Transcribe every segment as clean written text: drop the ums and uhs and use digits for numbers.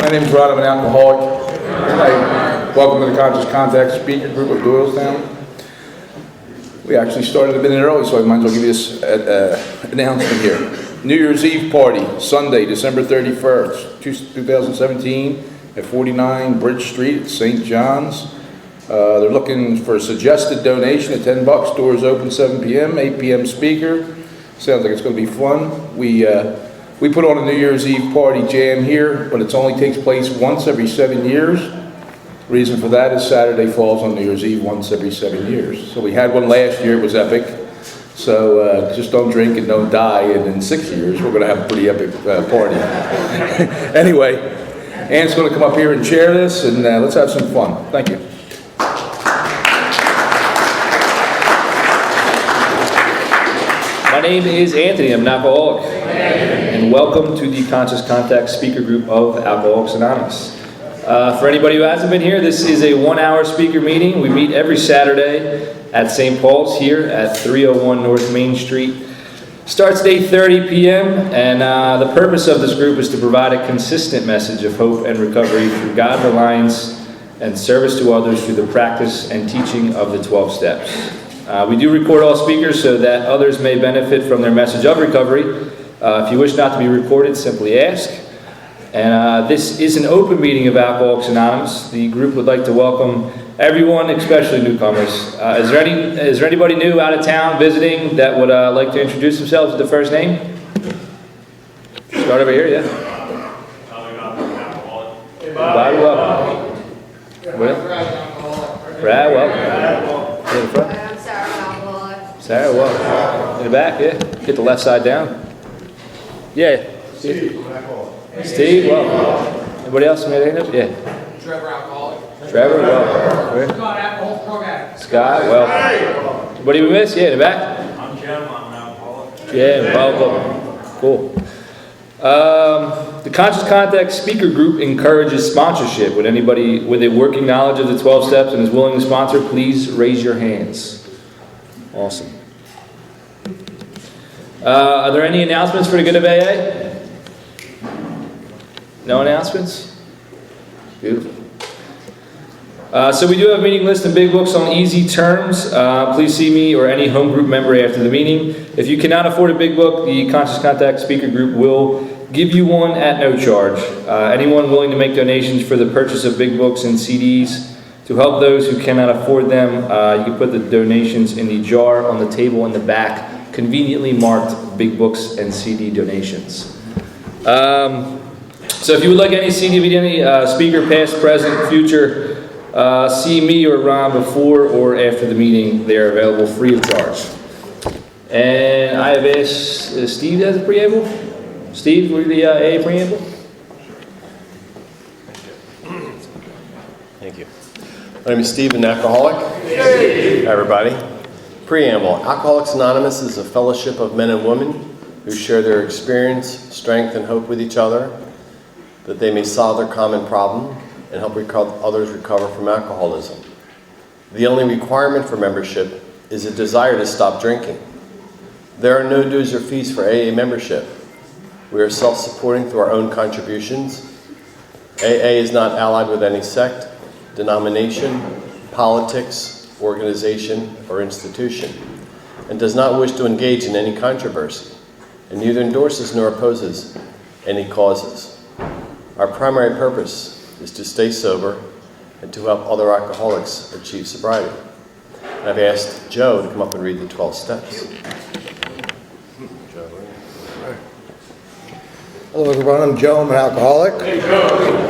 My name is Rod. I'm an alcoholic. Welcome to the Conscious Contact Speaker Group of Doylestown. We actually started a minute early, so I might as well give you this announcement here. New Year's Eve party, Sunday, December 31st, 2017, at 49 Bridge Street, St. John's. They're looking for a suggested donation at $10. Doors open 7 p.m., 8 p.m. speaker. Sounds like it's going to be fun. We put on a New Year's Eve party jam here, but it only takes place once every 7 years. Reason for that is Saturday falls on New Year's Eve once every 7 years. So we had one last year, it was epic. So just don't drink and don't die, and in 6 years we're going to have a pretty epic party. Anyway, Ann's going to come up here and chair this, and let's have some fun. Thank you. My name is Anthony. I'm an alcoholic. And welcome to the Conscious Contact Speaker Group of Alcoholics Anonymous. For anybody who hasn't been here, this is a 1-hour speaker meeting. We meet every Saturday at St. Paul's here at 301 North Main Street. Starts at 8:30 p.m. and the purpose of this group is to provide a consistent message of hope and recovery through God reliance and service to others through the practice and teaching of the 12 steps. We do record all speakers so that others may benefit from their message of recovery. If you wish not to be recorded, simply ask. And this is an open meeting of Alcoholics Anonymous. The group would like to welcome everyone, especially newcomers. Is there anybody new out of town visiting that would like to introduce themselves with the first name? Start over here, yeah. Bobby, welcome. Brad, welcome. In the front. I'm Sarah, an alcoholic. Sarah, welcome. In the back, yeah. Get the left side down. Yeah. Steve, welcome. Anybody else made any notes? Yeah. Trevor, alcoholic. Trevor, welcome. Scott, alcohol, drug addict. Scott, welcome. Anybody we missed? Yeah, in the back. I'm Jim, I'm an alcoholic. Yeah, welcome. Cool. The Conscious Contact Speaker Group encourages sponsorship. Would anybody with a working knowledge of the 12 steps and is willing to sponsor, please raise your hands. Awesome. Are there any announcements for the good of AA? No announcements? Beautiful. So we do have a meeting list and big books on easy terms. Please see me or any home group member after the meeting. If you cannot afford a big book, the Conscious Contact Speaker Group will give you one at no charge. Anyone willing to make donations for the purchase of big books and CDs to help those who cannot afford them, you can put the donations in the jar on the table in the back, conveniently marked big books and CD donations. So if you would like any CD, any speaker, past, present, future, see me or Ron before or after the meeting. They are available free of charge. And I have asked Steve as a preamble. Steve, will the AA preamble? Thank you. My name is Steve, an alcoholic. Hey. Hi, everybody. Preamble. Alcoholics Anonymous is a fellowship of men and women who share their experience, strength, and hope with each other, that they may solve their common problem and help others recover from alcoholism. The only requirement for membership is a desire to stop drinking. There are no dues or fees for AA membership. We are self-supporting through our own contributions. AA is not allied with any sect, denomination, politics, organization, or institution, and does not wish to engage in any controversy, and neither endorses nor opposes any causes. Our primary purpose is to stay sober and to help other alcoholics achieve sobriety. And I've asked Joe to come up and read the 12 steps. Hello everyone, I'm Joe, I'm an alcoholic. Hey Joe.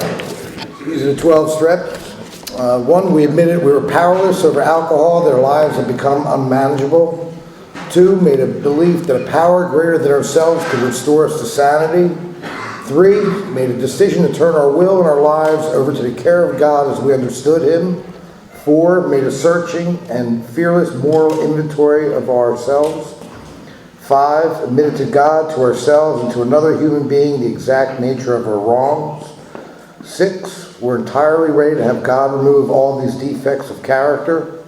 These are the 12 steps. 1, we admitted we were powerless over alcohol, that our lives had become unmanageable. 2, made a belief that a power greater than ourselves could restore us to sanity. 3, made a decision to turn our will and our lives over to the care of God as we understood Him. 4, made a searching and fearless moral inventory of ourselves. 5, admitted to God, to ourselves, and to another human being the exact nature of our wrongs. 6, we're entirely ready to have God remove all these defects of character.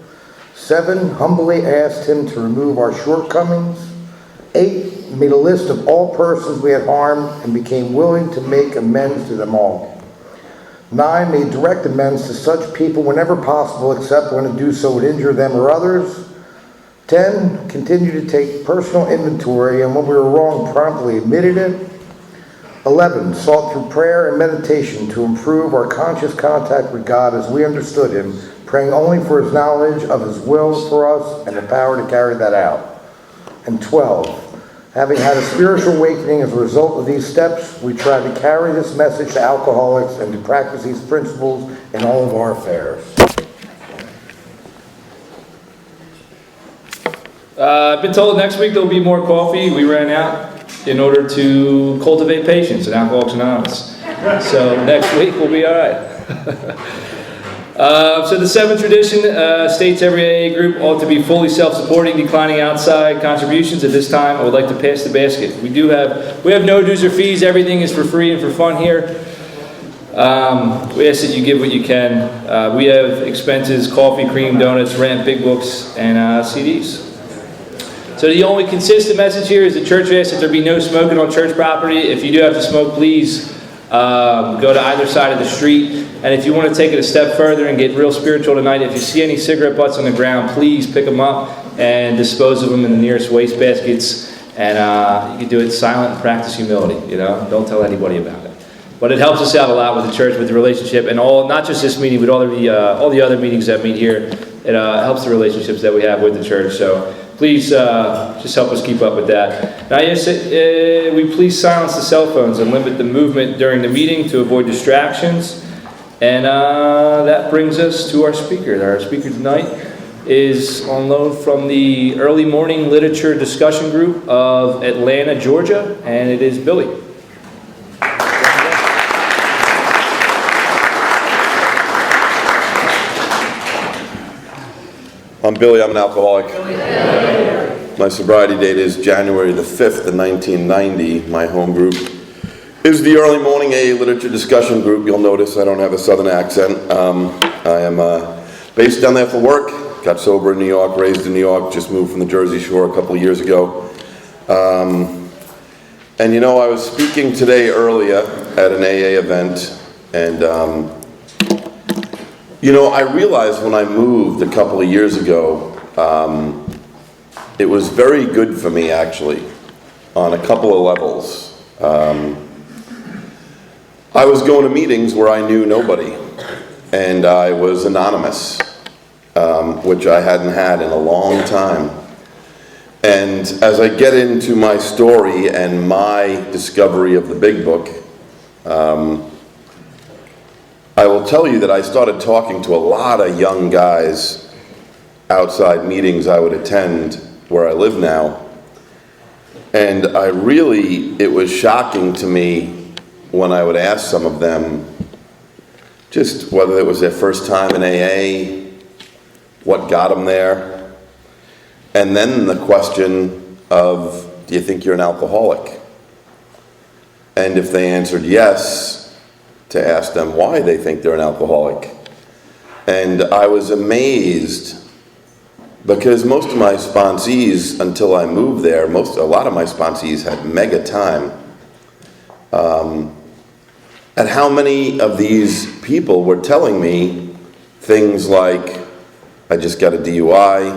7, humbly asked Him to remove our shortcomings. 8, made a list of all persons we had harmed and became willing to make amends to them all. 9, may direct amends to such people whenever possible, except when to do so would injure them or others. 10, continue to take personal inventory, and when we were wrong, promptly admitted it. 11, sought through prayer and meditation to improve our conscious contact with God as we understood Him, praying only for His knowledge of His will for us and the power to carry that out. And 12, having had a spiritual awakening as a result of these steps, we try to carry this message to alcoholics and to practice these principles in all of our affairs. I've been told next week there'll be more coffee. We ran out in order to cultivate patience in Alcoholics Anonymous. So next week we'll be all right. So the 7th tradition states every AA group ought to be fully self-supporting, declining outside contributions. At this time, I would like to pass the basket. We have no dues or fees. Everything is for free and for fun here. We ask that you give what you can. We have expenses: coffee, cream, donuts, rent, big books, and CDs. So the only consistent message here is the church asks that there be no smoking on church property. If you do have to smoke, please go to either side of the street. And if you want to take it a step further and get real spiritual tonight, if you see any cigarette butts on the ground, please pick them up and dispose of them in the nearest waste baskets. And you can do it silent and practice humility. Don't tell anybody about it. But it helps us out a lot with the church, with the relationship, and not just this meeting, but all the other meetings that meet here. It helps the relationships that we have with the church. So please just help us keep up with that. Now, yes, we please silence the cell phones and limit the movement during the meeting to avoid distractions. And that brings us to our speaker. Our speaker tonight is on loan from the Early Morning Literature Discussion Group of Atlanta, Georgia, and it is Billy. I'm Billy, I'm an alcoholic. My sobriety date is January the 5th of 1990. My home group is the Early Morning AA Literature Discussion Group. You'll notice I don't have a southern accent. I am based down there for work. Got sober in New York, raised in New York, just moved from the Jersey Shore a couple of years ago. And I was speaking today earlier at an AA event, and I realized when I moved a couple of years ago, it was very good for me, actually, on a couple of levels. I was going to meetings where I knew nobody, and I was anonymous, which I hadn't had in a long time. And as I get into my story and my discovery of the Big Book, I will tell you that I started talking to a lot of young guys outside meetings I would attend where I live now. And it was shocking to me when I would ask some of them just whether it was their first time in AA, what got them there, and then the question of, do you think you're an alcoholic? And if they answered yes, to ask them why they think they're an alcoholic. And I was amazed because most of my sponsees, until I moved there, a lot of my sponsees had mega time. At how many of these people were telling me things like, I just got a DUI,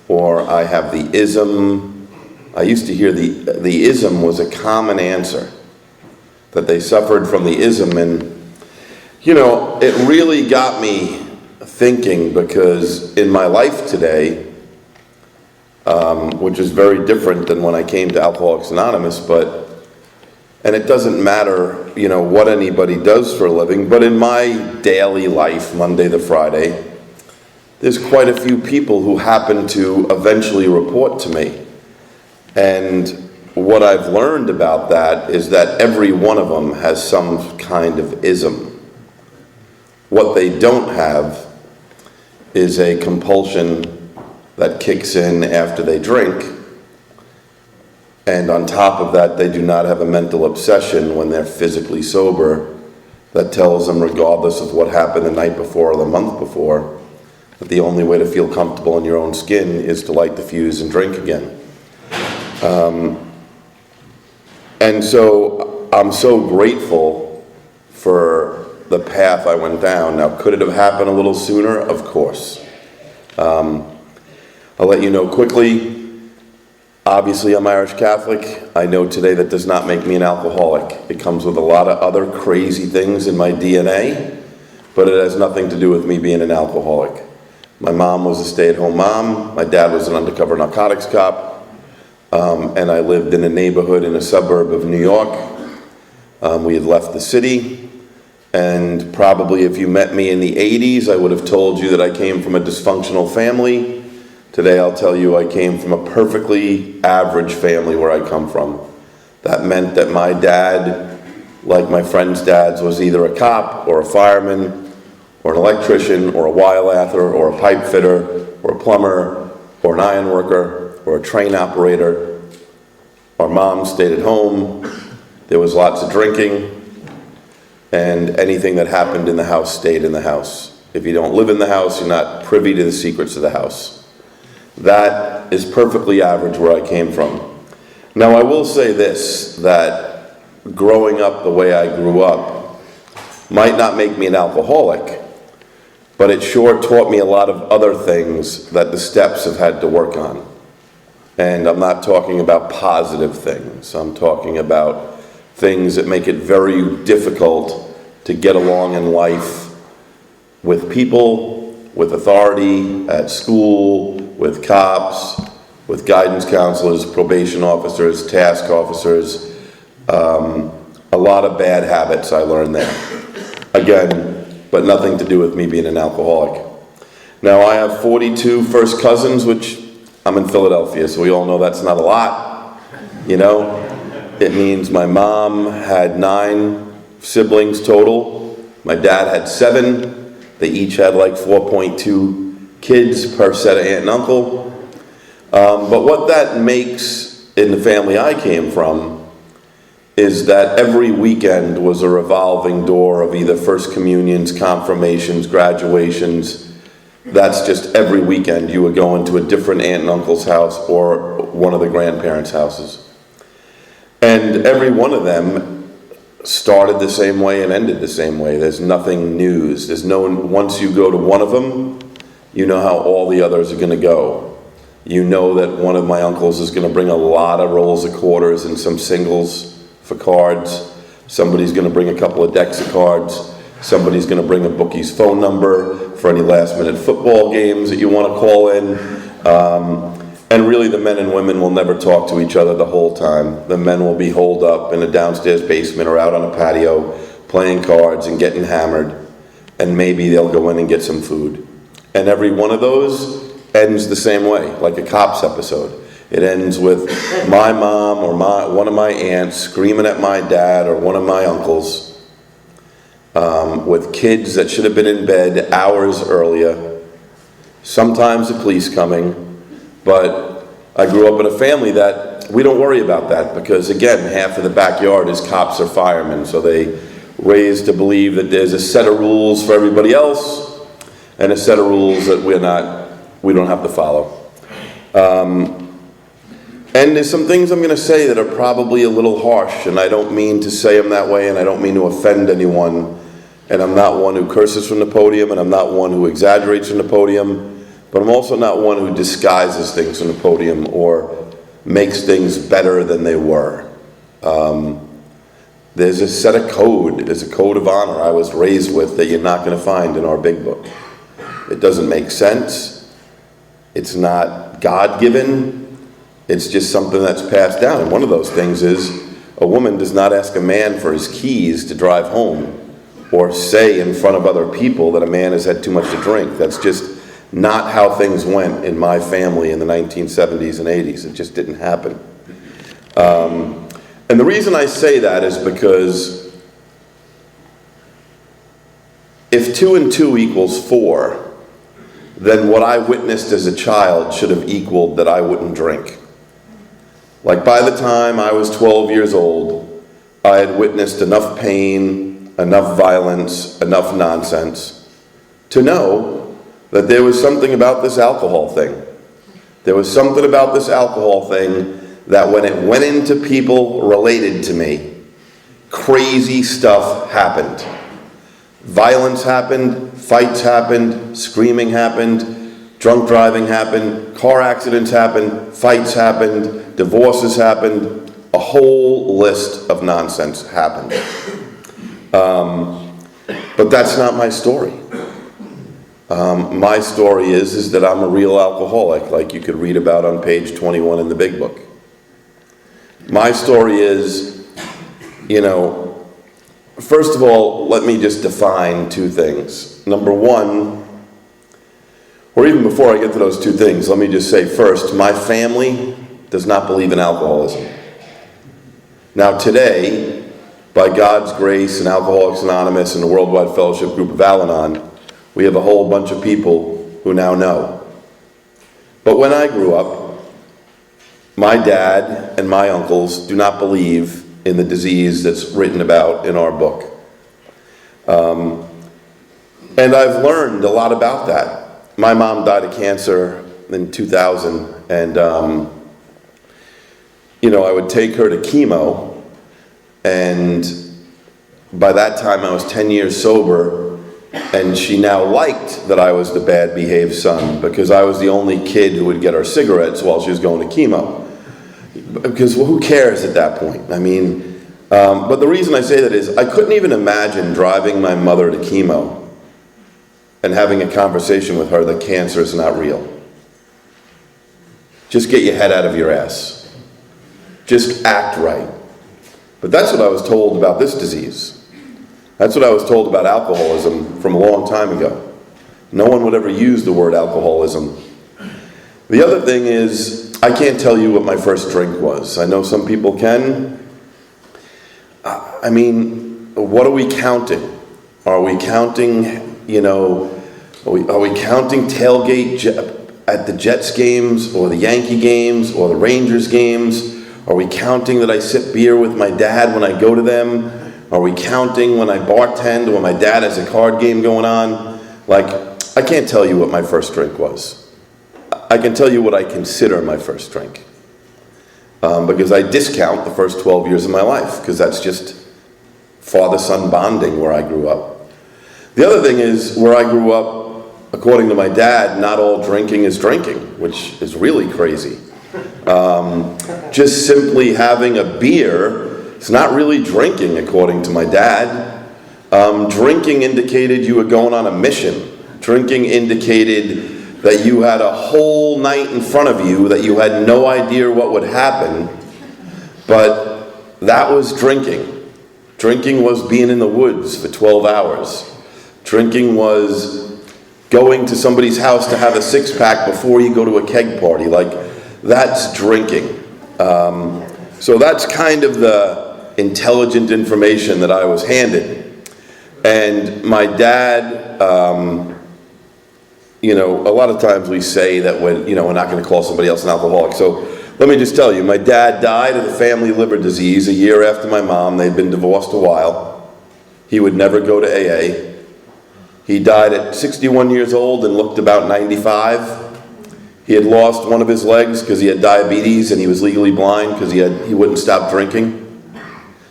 or I have the ism. I used to hear the ism was a common answer, that they suffered from the ism. And, it really got me thinking, because in my life today, which is very different than when I came to Alcoholics Anonymous, and it doesn't matter, what anybody does for a living, but in my daily life, Monday to Friday, there's quite a few people who happen to eventually report to me. And what I've learned about that is that every one of them has some kind of ism. What they don't have is a compulsion that kicks in after they drink. And on top of that, they do not have a mental obsession when they're physically sober that tells them, regardless of what happened the night before or the month before, that the only way to feel comfortable in your own skin is to light the fuse and drink again. And so I'm so grateful for the path I went down. Now, could it have happened a little sooner? Of course. I'll let you know quickly. Obviously, I'm Irish Catholic. I know today that does not make me an alcoholic. It comes with a lot of other crazy things in my DNA, but it has nothing to do with me being an alcoholic. My mom was a stay-at-home mom. My dad was an undercover narcotics cop. And I lived in a neighborhood in a suburb of New York. We had left the city. And probably if you met me in the 80s, I would have told you that I came from a dysfunctional family. Today I'll tell you I came from a perfectly average family where I come from. That meant that my dad, like my friends' dads, was either a cop or a fireman or an electrician or a wire lather or a pipe fitter or a plumber or an iron worker or a train operator. Our mom stayed at home. There was lots of drinking. And anything that happened in the house stayed in the house. If you don't live in the house, you're not privy to the secrets of the house. That is perfectly average where I came from. Now, I will say this, that growing up the way I grew up might not make me an alcoholic, but it sure taught me a lot of other things that the steps have had to work on. And I'm not talking about positive things. I'm talking about things that make it very difficult to get along in life with people, with authority, at school, with cops, with guidance counselors, probation officers, task officers. A lot of bad habits I learned there. Again, but nothing to do with me being an alcoholic. Now, I have 42 first cousins, which I'm in Philadelphia, so we all know that's not a lot. You know, it means my mom had 9 siblings total. My dad had 7. They each had like 4.2 kids per set of aunt and uncle. But what that makes in the family I came from is that every weekend was a revolving door of either first communions, confirmations, graduations. That's just every weekend you would go into a different aunt and uncle's house or one of the grandparents' houses. And every one of them started the same way and ended the same way. There's nothing news. Once you go to one of them, you know how all the others are going to go. You know that one of my uncles is going to bring a lot of rolls of quarters and some singles for cards. Somebody's going to bring a couple of decks of cards. Somebody's going to bring a bookie's phone number for any last-minute football games that you want to call in. And really, the men and women will never talk to each other the whole time. The men will be holed up in a downstairs basement or out on a patio playing cards and getting hammered. And maybe they'll go in and get some food. And every one of those ends the same way, like a Cops episode. It ends with my mom or one of my aunts screaming at my dad or one of my uncles, with kids that should have been in bed hours earlier. Sometimes the police coming. But I grew up in a family that we don't worry about that because, again, half of the backyard is cops or firemen. So they raised to believe that there's a set of rules for everybody else and a set of rules that we don't have to follow. And there's some things I'm going to say that are probably a little harsh, and I don't mean to say them that way, and I don't mean to offend anyone. And I'm not one who curses from the podium, and I'm not one who exaggerates from the podium. But I'm also not one who disguises things from the podium or makes things better than they were. There's a set of code. There's a code of honor I was raised with that you're not going to find in our big book. It doesn't make sense. It's not God-given. It's just something that's passed down. And one of those things is a woman does not ask a man for his keys to drive home or say in front of other people that a man has had too much to drink. That's just not how things went in my family in the 1970s and 80s. It just didn't happen. And the reason I say that is because if 2 and 2 equals 4, then what I witnessed as a child should have equaled that I wouldn't drink. Like by the time I was 12 years old, I had witnessed enough pain, enough violence, enough nonsense to know that there was something about this alcohol thing. There was something about this alcohol thing that when it went into people related to me, crazy stuff happened. Violence happened, fights happened, screaming happened, drunk driving happened, car accidents happened, fights happened, divorces happened, a whole list of nonsense happened. But that's not my story. My story is that I'm a real alcoholic, like you could read about on page 21 in the big book. My story is, first of all, let me just define two things. Number one, or even before I get to those two things, let me just say first, my family does not believe in alcoholism. Now today, by God's grace and Alcoholics Anonymous and the Worldwide Fellowship Group of Al-Anon, we have a whole bunch of people who now know. But when I grew up, my dad and my uncles do not believe in the disease that's written about in our book. And I've learned a lot about that. My mom died of cancer in 2000, and I would take her to chemo, and by that time I was 10 years sober, and she now liked that I was the bad behaved son because I was the only kid who would get her cigarettes while she was going to chemo. Because who cares at that point? But the reason I say that is I couldn't even imagine driving my mother to chemo and having a conversation with her that cancer is not real. Just get your head out of your ass. Just act right. But that's what I was told about this disease. That's what I was told about alcoholism from a long time ago. No one would ever use the word alcoholism. The other thing is, I can't tell you what my first drink was. I know some people can. What are we counting? Are we counting, are we counting tailgate at the Jets games or the Yankee games or the Rangers games? Are we counting that I sip beer with my dad when I go to them? Are we counting when I bartend or when my dad has a card game going on? I can't tell you what my first drink was. I can tell you what I consider my first drink. Because I discount the first 12 years of my life, because that's just father-son bonding where I grew up. The other thing is, where I grew up, according to my dad, not all drinking is drinking, which is really crazy. Just simply having a beer is not really drinking, according to my dad. Drinking indicated you were going on a mission. Drinking indicated that you had a whole night in front of you that you had no idea what would happen, but that was drinking. Drinking was being in the woods for 12 hours. Drinking was going to somebody's house to have a six-pack before you go to a keg party. That's drinking. So that's kind of the intelligent information that I was handed. And my dad, a lot of times we say that we're not going to call somebody else an alcoholic. So let me just tell you, my dad died of the family liver disease a year after my mom. They'd been divorced a while. He would never go to AA. He died at 61 years old and looked about 95. He had lost one of his legs because he had diabetes, and he was legally blind because he wouldn't stop drinking.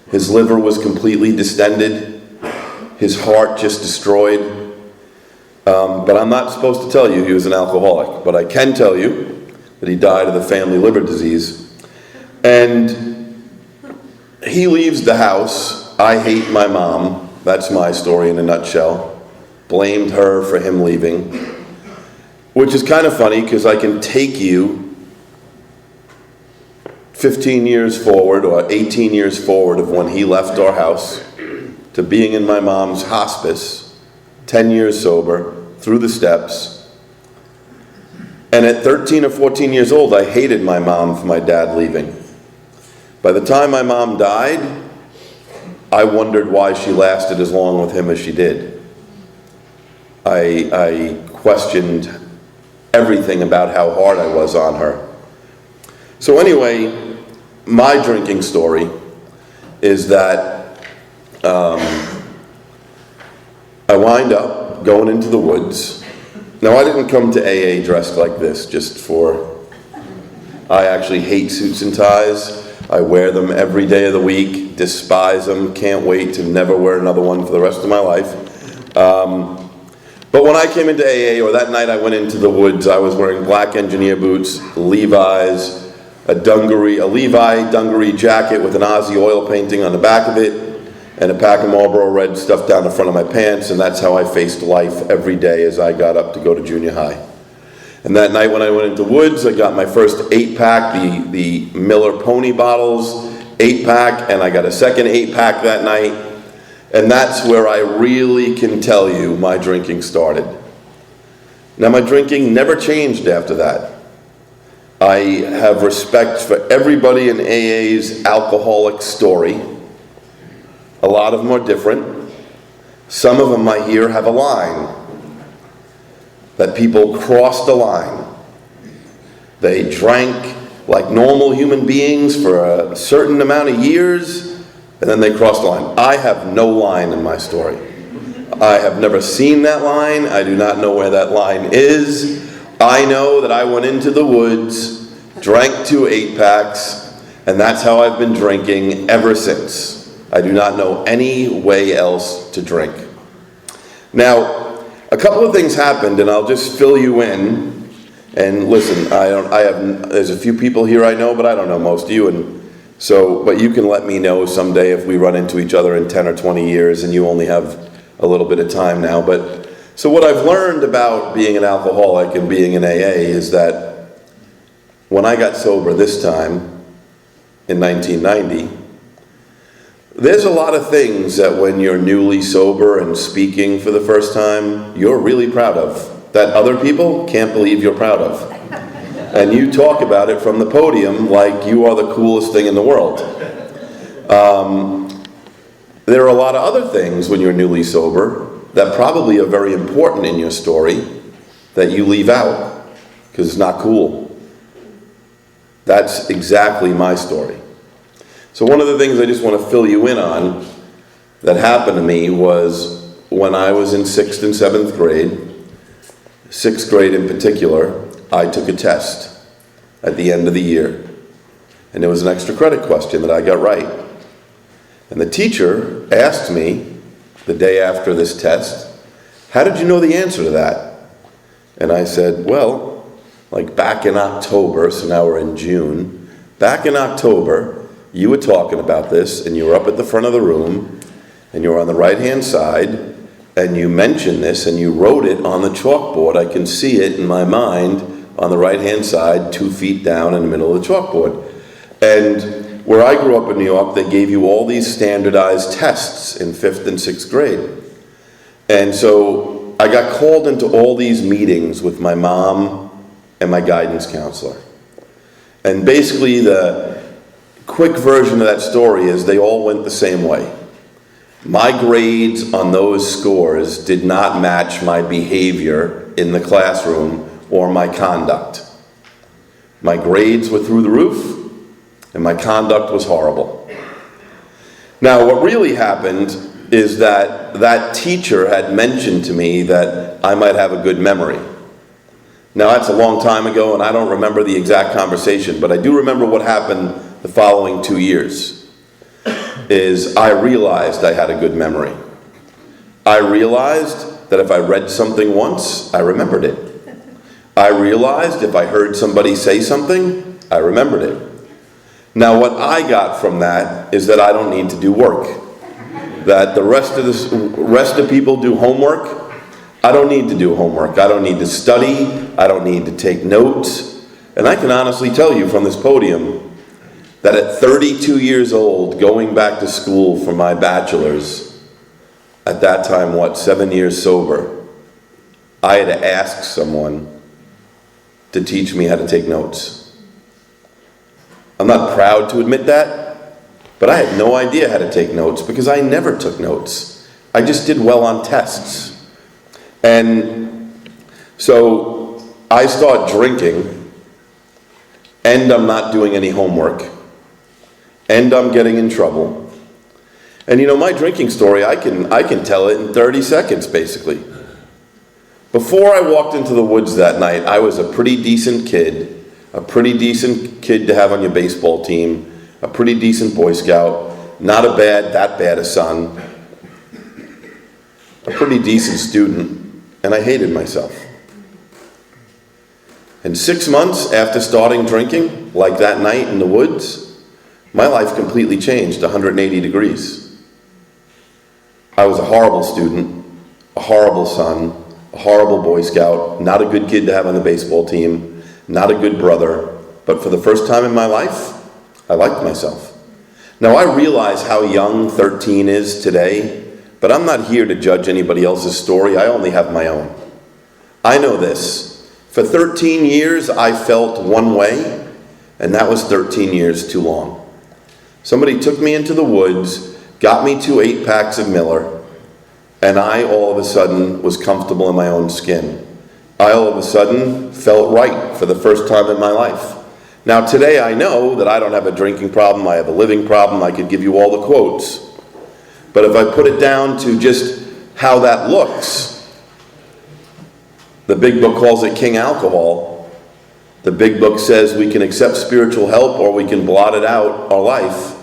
His liver was completely distended. His heart just destroyed. But I'm not supposed to tell you he was an alcoholic, but I can tell you that he died of the family liver disease. And he leaves the house. I hate my mom. That's my story in a nutshell. Blamed her for him leaving. Which is kind of funny because I can take you 15 years forward or 18 years forward of when he left our house to being in my mom's hospice, 10 years sober, through the steps. And at 13 or 14 years old, I hated my mom for my dad leaving. By the time my mom died, I wondered why she lasted as long with him as she did. I questioned everything about how hard I was on her. So anyway, my drinking story is that I wind up going into the woods. Now, I didn't come to AA dressed like this I actually hate suits and ties. I wear them every day of the week, despise them, can't wait to never wear another one for the rest of my life. But when I came into AA, or that night I went into the woods, I was wearing black engineer boots, Levi's, a Levi dungaree jacket with an Aussie oil painting on the back of it, and a pack of Marlboro Red stuffed down the front of my pants, and that's how I faced life every day as I got up to go to junior high. And that night when I went into woods, I got my first 8-pack, the Miller Pony bottles, 8-pack, and I got a second 8-pack that night. And that's where I really can tell you my drinking started. Now, my drinking never changed after that. I have respect for everybody in AA's alcoholic story. A lot of them are different. Some of them I hear have a line, that people crossed a line. They drank like normal human beings for a certain amount of years, and then they crossed the line. I have no line in my story. I have never seen that line. I do not know where that line is. I know that I went into the woods, drank 2 8-packs, and that's how I've been drinking ever since. I do not know any way else to drink. Now, a couple of things happened, and I'll just fill you in. And listen, there's a few people here I know, but I don't know most of you, but you can let me know someday if we run into each other in 10 or 20 years and you only have a little bit of time now. So what I've learned about being an alcoholic and being in AA is that when I got sober this time, in 1990, there's a lot of things that when you're newly sober and speaking for the first time, you're really proud of, that other people can't believe you're proud of. And you talk about it from the podium like you are the coolest thing in the world. There are a lot of other things when you're newly sober that probably are very important in your story that you leave out because it's not cool. That's exactly my story. So one of the things I just want to fill you in on that happened to me was when I was in 6th and 7th grade, 6th grade in particular, I took a test at the end of the year. And it was an extra credit question that I got right. And the teacher asked me the day after this test, "How did you know the answer to that?" And I said, well, like back in October, so now we're in June, back in October, you were talking about this, and you were up at the front of the room, and you were on the right-hand side, and you mentioned this, and you wrote it on the chalkboard. I can see it in my mind on the right-hand side, 2 feet down in the middle of the chalkboard. And where I grew up in New York, they gave you all these standardized tests in 5th and 6th grade. And so I got called into all these meetings with my mom and my guidance counselor. And basically the quick version of that story is they all went the same way. My grades on those scores did not match my behavior in the classroom or my conduct. My grades were through the roof, and my conduct was horrible. Now, what really happened is that teacher had mentioned to me that I might have a good memory. Now, that's a long time ago, and I don't remember the exact conversation, but I do remember what happened the following 2 years. Is I realized I had a good memory. I realized that if I read something once, I remembered it. I realized if I heard somebody say something, I remembered it. Now what I got from that is that I don't need to do work. That the rest of people do homework. I don't need to do homework. I don't need to study. I don't need to take notes. And I can honestly tell you from this podium that at 32 years old, going back to school for my bachelor's, at that time, 7 years sober, I had to ask someone to teach me how to take notes. I'm not proud to admit that, but I had no idea how to take notes because I never took notes. I just did well on tests. And so I start drinking, and I'm not doing any homework, and I'm getting in trouble. And my drinking story, I can tell it in 30 seconds, basically. Before I walked into the woods that night, I was a pretty decent kid to have on your baseball team, a pretty decent Boy Scout, not that bad a son. a pretty decent student, and I hated myself. And 6 months after starting drinking, like that night in the woods, my life completely changed 180 degrees. I was a horrible student, a horrible son, a horrible Boy Scout, not a good kid to have on the baseball team, not a good brother, but for the first time in my life, I liked myself. Now I realize how young 13 is today, but I'm not here to judge anybody else's story. I only have my own. I know this. For 13 years, I felt one way, and that was 13 years too long. Somebody took me into the woods, got me 2 8-packs of Miller, and I all of a sudden was comfortable in my own skin. I all of a sudden felt right for the first time in my life. Now today I know that I don't have a drinking problem, I have a living problem, I could give you all the quotes. But if I put it down to just how that looks, the big book calls it King Alcohol. The big book says we can accept spiritual help or we can blot it out our life.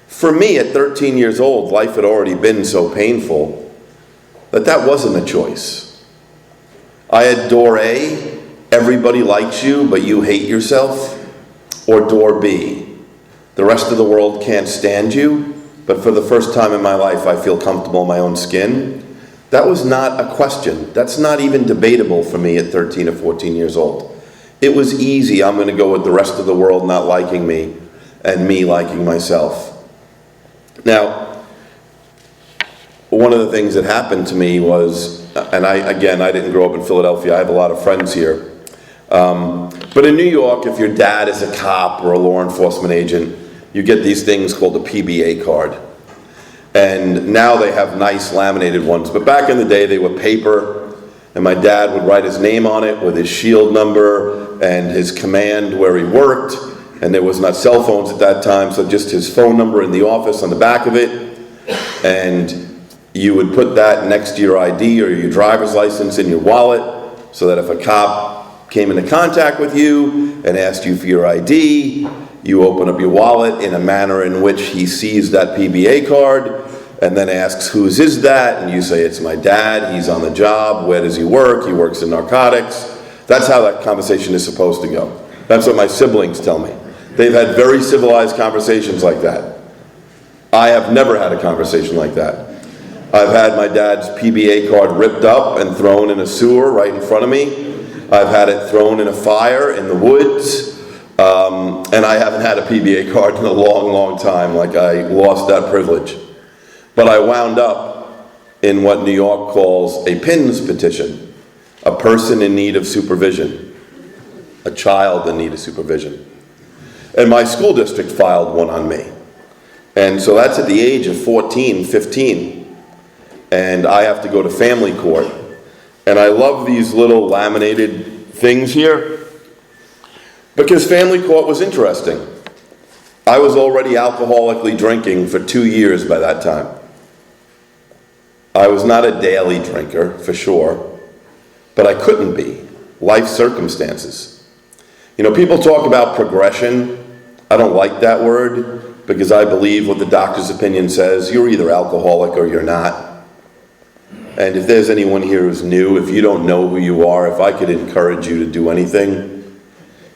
For me at 13 years old, life had already been so painful that wasn't a choice. I had door A, everybody likes you but you hate yourself, or door B, the rest of the world can't stand you, but for the first time in my life I feel comfortable in my own skin. That was not a question. That's not even debatable for me at 13 or 14 years old. It was easy. I'm going to go with the rest of the world not liking me and me liking myself. Now, one of the things that happened to me was, and I didn't grow up in Philadelphia. I have a lot of friends here. But in New York, if your dad is a cop or a law enforcement agent, you get these things called a PBA card. And now they have nice laminated ones. But back in the day, they were paper. And my dad would write his name on it with his shield number and his command where he worked. And there was not cell phones at that time, so just his phone number in the office on the back of it. And you would put that next to your ID or your driver's license in your wallet, so that if a cop came into contact with you and asked you for your ID, you open up your wallet in a manner in which he sees that PBA card and then asks, whose is that? And you say, it's my dad, he's on the job, where does he work? He works in narcotics. That's how that conversation is supposed to go. That's what my siblings tell me. They've had very civilized conversations like that. I have never had a conversation like that. I've had my dad's PBA card ripped up and thrown in a sewer right in front of me. I've had it thrown in a fire in the woods. And I haven't had a PBA card in a long, long time. Like, I lost that privilege. But I wound up in what New York calls a PINS petition, a person in need of supervision, a child in need of supervision. And my school district filed one on me. And so that's at the age of 14, 15. And I have to go to family court. And I love these little laminated things here, because family court was interesting. I was already alcoholically drinking for 2 years by that time. I was not a daily drinker, for sure, but I couldn't be. Life circumstances. You know, people talk about progression. I don't like that word, because I believe what the doctor's opinion says. You're either alcoholic or you're not. And if there's anyone here who's new, if you don't know who you are, if I could encourage you to do anything,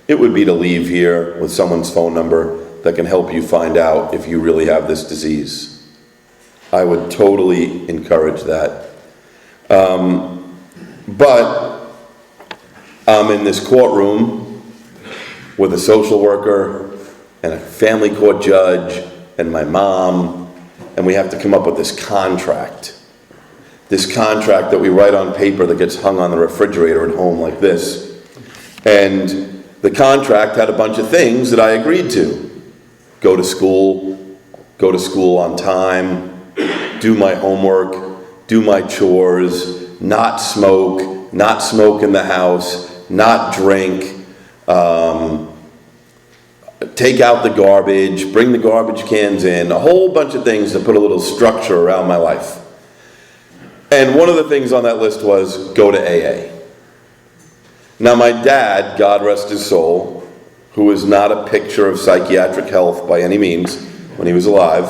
it would be to leave here with someone's phone number that can help you find out if you really have this disease. I would totally encourage that. But I'm in this courtroom with a social worker and a family court judge and my mom, and we have to come up with this contract. This contract that we write on paper that gets hung on the refrigerator at home like this. And the contract had a bunch of things that I agreed to. Go to school on time, do my homework, do my chores, not smoke in the house, not drink, take out the garbage, bring the garbage cans in, a whole bunch of things to put a little structure around my life. And one of the things on that list was go to AA. Now my dad, God rest his soul, who was not a picture of psychiatric health by any means when he was alive,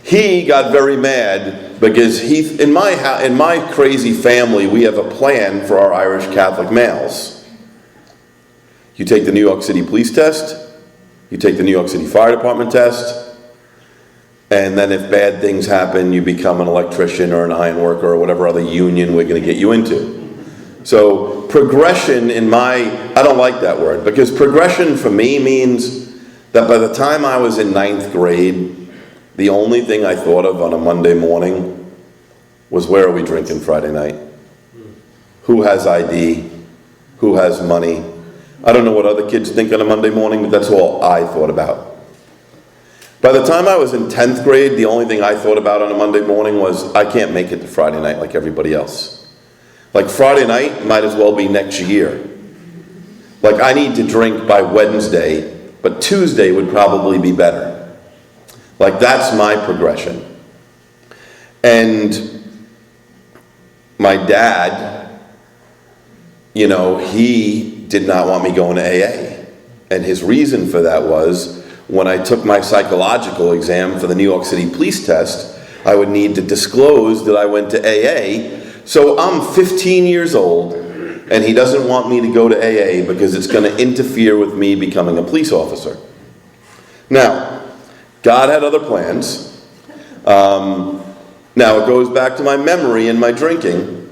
He got very mad because in my crazy family, we have a plan for our Irish Catholic males. You take the New York City police test, you take the New York City Fire Department test, and then if bad things happen, you become an electrician or an iron worker or whatever other union we're going to get you into. So progression I don't like that word, because progression for me means that by the time I was in 9th grade, the only thing I thought of on a Monday morning was, where are we drinking Friday night? Who has ID? Who has money? I don't know what other kids think on a Monday morning, but that's all I thought about. By the time I was in 10th grade, the only thing I thought about on a Monday morning was, I can't make it to Friday night like everybody else. Like Friday night might as well be next year. Like I need to drink by Wednesday, but Tuesday would probably be better. Like that's my progression. And my dad, he did not want me going to AA. And his reason for that was, when I took my psychological exam for the New York City police test, I would need to disclose that I went to AA. So I'm 15 years old, and he doesn't want me to go to AA because it's going to interfere with me becoming a police officer. Now, God had other plans. Now, it goes back to my memory and my drinking.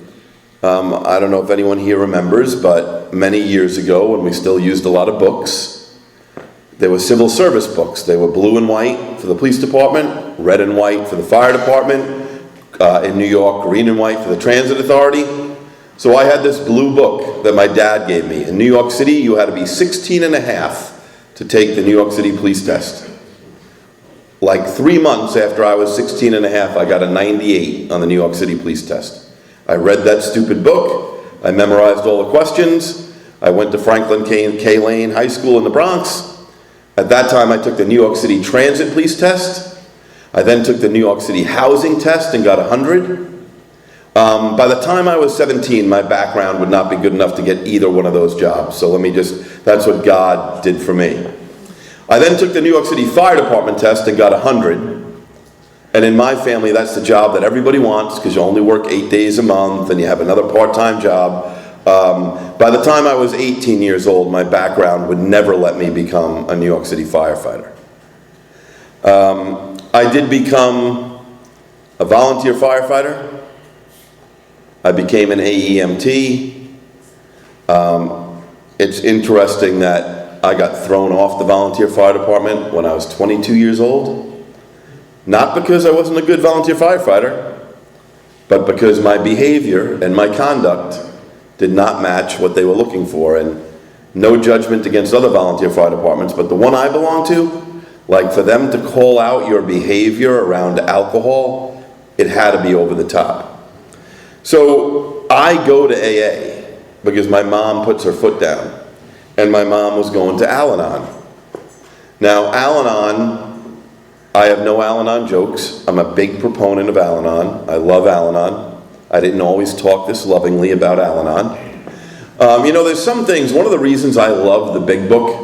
I don't know if anyone here remembers, but many years ago, when we still used a lot of books, there were civil service books. They were blue and white for the police department, red and white for the fire department, in New York, green and white for the transit authority. So I had this blue book that my dad gave me. In New York City, you had to be 16 and a half to take the New York City police test. Like 3 months after I was 16 and a half, I got a 98 on the New York City police test. I read that stupid book. I memorized all the questions. I went to Franklin K. Lane High School in the Bronx. At that time, I took the New York City Transit Police test. I then took the New York City Housing test and got 100. By the time I was 17, my background would not be good enough to get either one of those jobs. So that's what God did for me. I then took the New York City Fire Department test and got 100. And in my family, that's the job that everybody wants, because you only work 8 days a month and you have another part-time job. By the time I was 18 years old, my background would never let me become a New York City firefighter. I did become a volunteer firefighter. I became an AEMT. It's interesting that I got thrown off the volunteer fire department when I was 22 years old. Not because I wasn't a good volunteer firefighter, but because my behavior and my conduct did not match what they were looking for. And no judgment against other volunteer fire departments, but the one I belong to, like for them to call out your behavior around alcohol, it had to be over the top. So I go to AA because my mom puts her foot down, and my mom was going to Al-Anon. Now, Al-Anon, I have no Al-Anon jokes. I'm a big proponent of Al-Anon. I love Al-Anon. I didn't always talk this lovingly about Al-Anon. There's some things, one of the reasons I love the Big Book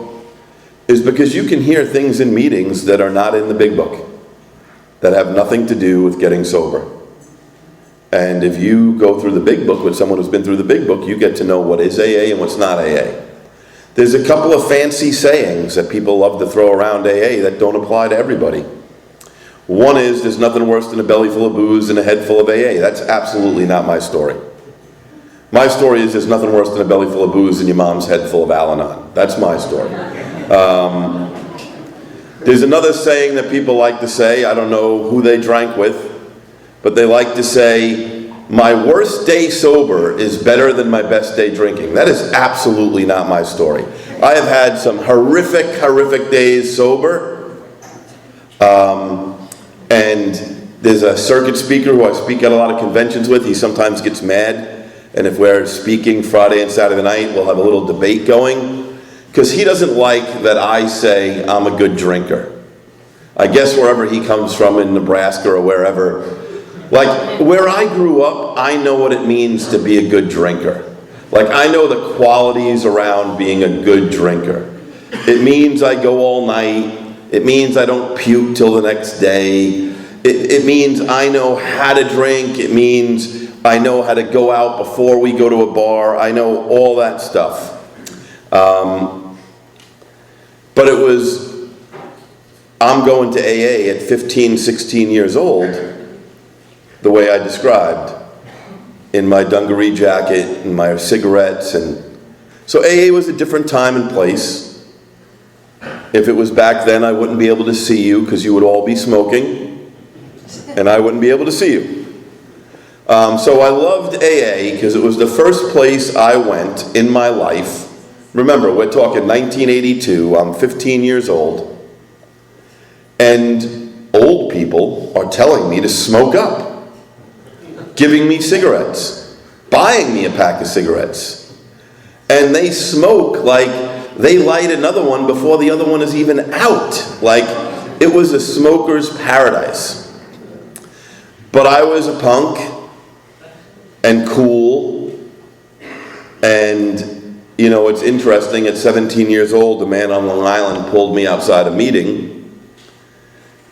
is because you can hear things in meetings that are not in the Big Book, that have nothing to do with getting sober. And if you go through the Big Book with someone who's been through the Big Book, you get to know what is AA and what's not AA. There's a couple of fancy sayings that people love to throw around AA that don't apply to everybody. One is, there's nothing worse than a belly full of booze and a head full of AA. That's absolutely not my story. My story is, there's nothing worse than a belly full of booze and your mom's head full of Al-Anon. That's my story. There's another saying that people like to say, I don't know who they drank with, but they like to say, my worst day sober is better than my best day drinking. That is absolutely not my story. I have had some horrific days sober. And there's a circuit speaker who I speak at a lot of conventions with. He sometimes gets mad. And if we're speaking Friday and Saturday night, we'll have a little debate going. Because he doesn't like that I say I'm a good drinker. I guess wherever he comes from in Nebraska or wherever. Like, where I grew up, I know what it means to be a good drinker. Like, I know the qualities around being a good drinker. It means I go all night. It means I don't puke till the next day. it means I know how to drink. It means I know how to go out before we go to a bar. I know all that stuff. But it was, I'm going to AA at 15, 16 years old, the way I described, in my dungaree jacket and my cigarettes. And so AA was a different time and place. If it was back then, I wouldn't be able to see you because you would all be smoking, and I wouldn't be able to see you. So I loved AA because it was the first place I went in my life. Remember, we're talking 1982, I'm 15 years old, and old people are telling me to smoke up, giving me cigarettes, buying me a pack of cigarettes, and they smoke like they light another one before the other one is even out. Like, it was a smoker's paradise. But I was a punk and cool, and you know, it's interesting, at 17 years old, a man on Long Island pulled me outside a meeting,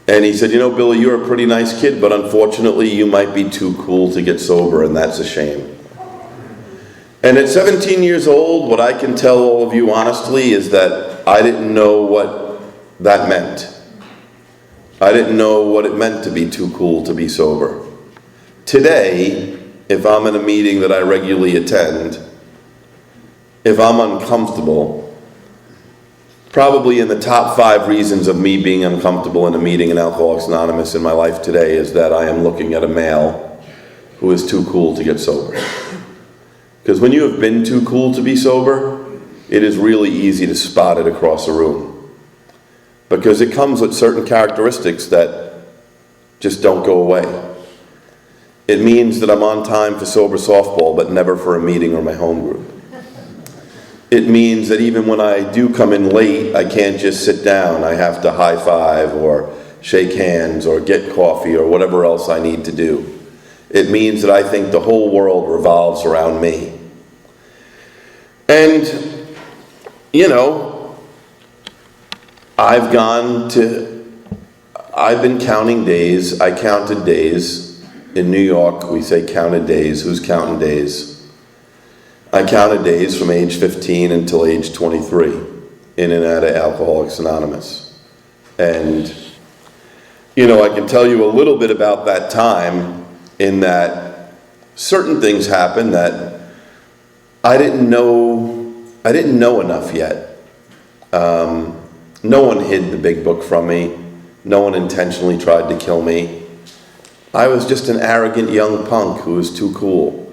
and he said, you know, Billy, you're a pretty nice kid, but unfortunately you might be too cool to get sober, and that's a shame. And at 17 years old, what I can tell all of you honestly is that I didn't know what that meant. I didn't know what it meant to be too cool to be sober. Today, if I'm in a meeting that I regularly attend, if I'm uncomfortable, probably in the top 5 reasons of me being uncomfortable in a meeting in Alcoholics Anonymous in my life today is that I am looking at a male who is too cool to get sober. Because when you have been too cool to be sober, it is really easy to spot it across a room. Because it comes with certain characteristics that just don't go away. It means that I'm on time for sober softball, but never for a meeting or my home group. It means that even when I do come in late, I can't just sit down. I have to high five or shake hands or get coffee or whatever else I need to do. It means that I think the whole world revolves around me. And, you know, I've been counting days. I counted days. In New York, we say counted days. Who's counting days? I counted days from age 15 until age 23 in and out of Alcoholics Anonymous. And, you know, I can tell you a little bit about that time in that certain things happened that I didn't know enough yet. No one hid the big book from me. No one intentionally tried to kill me. I was just an arrogant young punk who was too cool.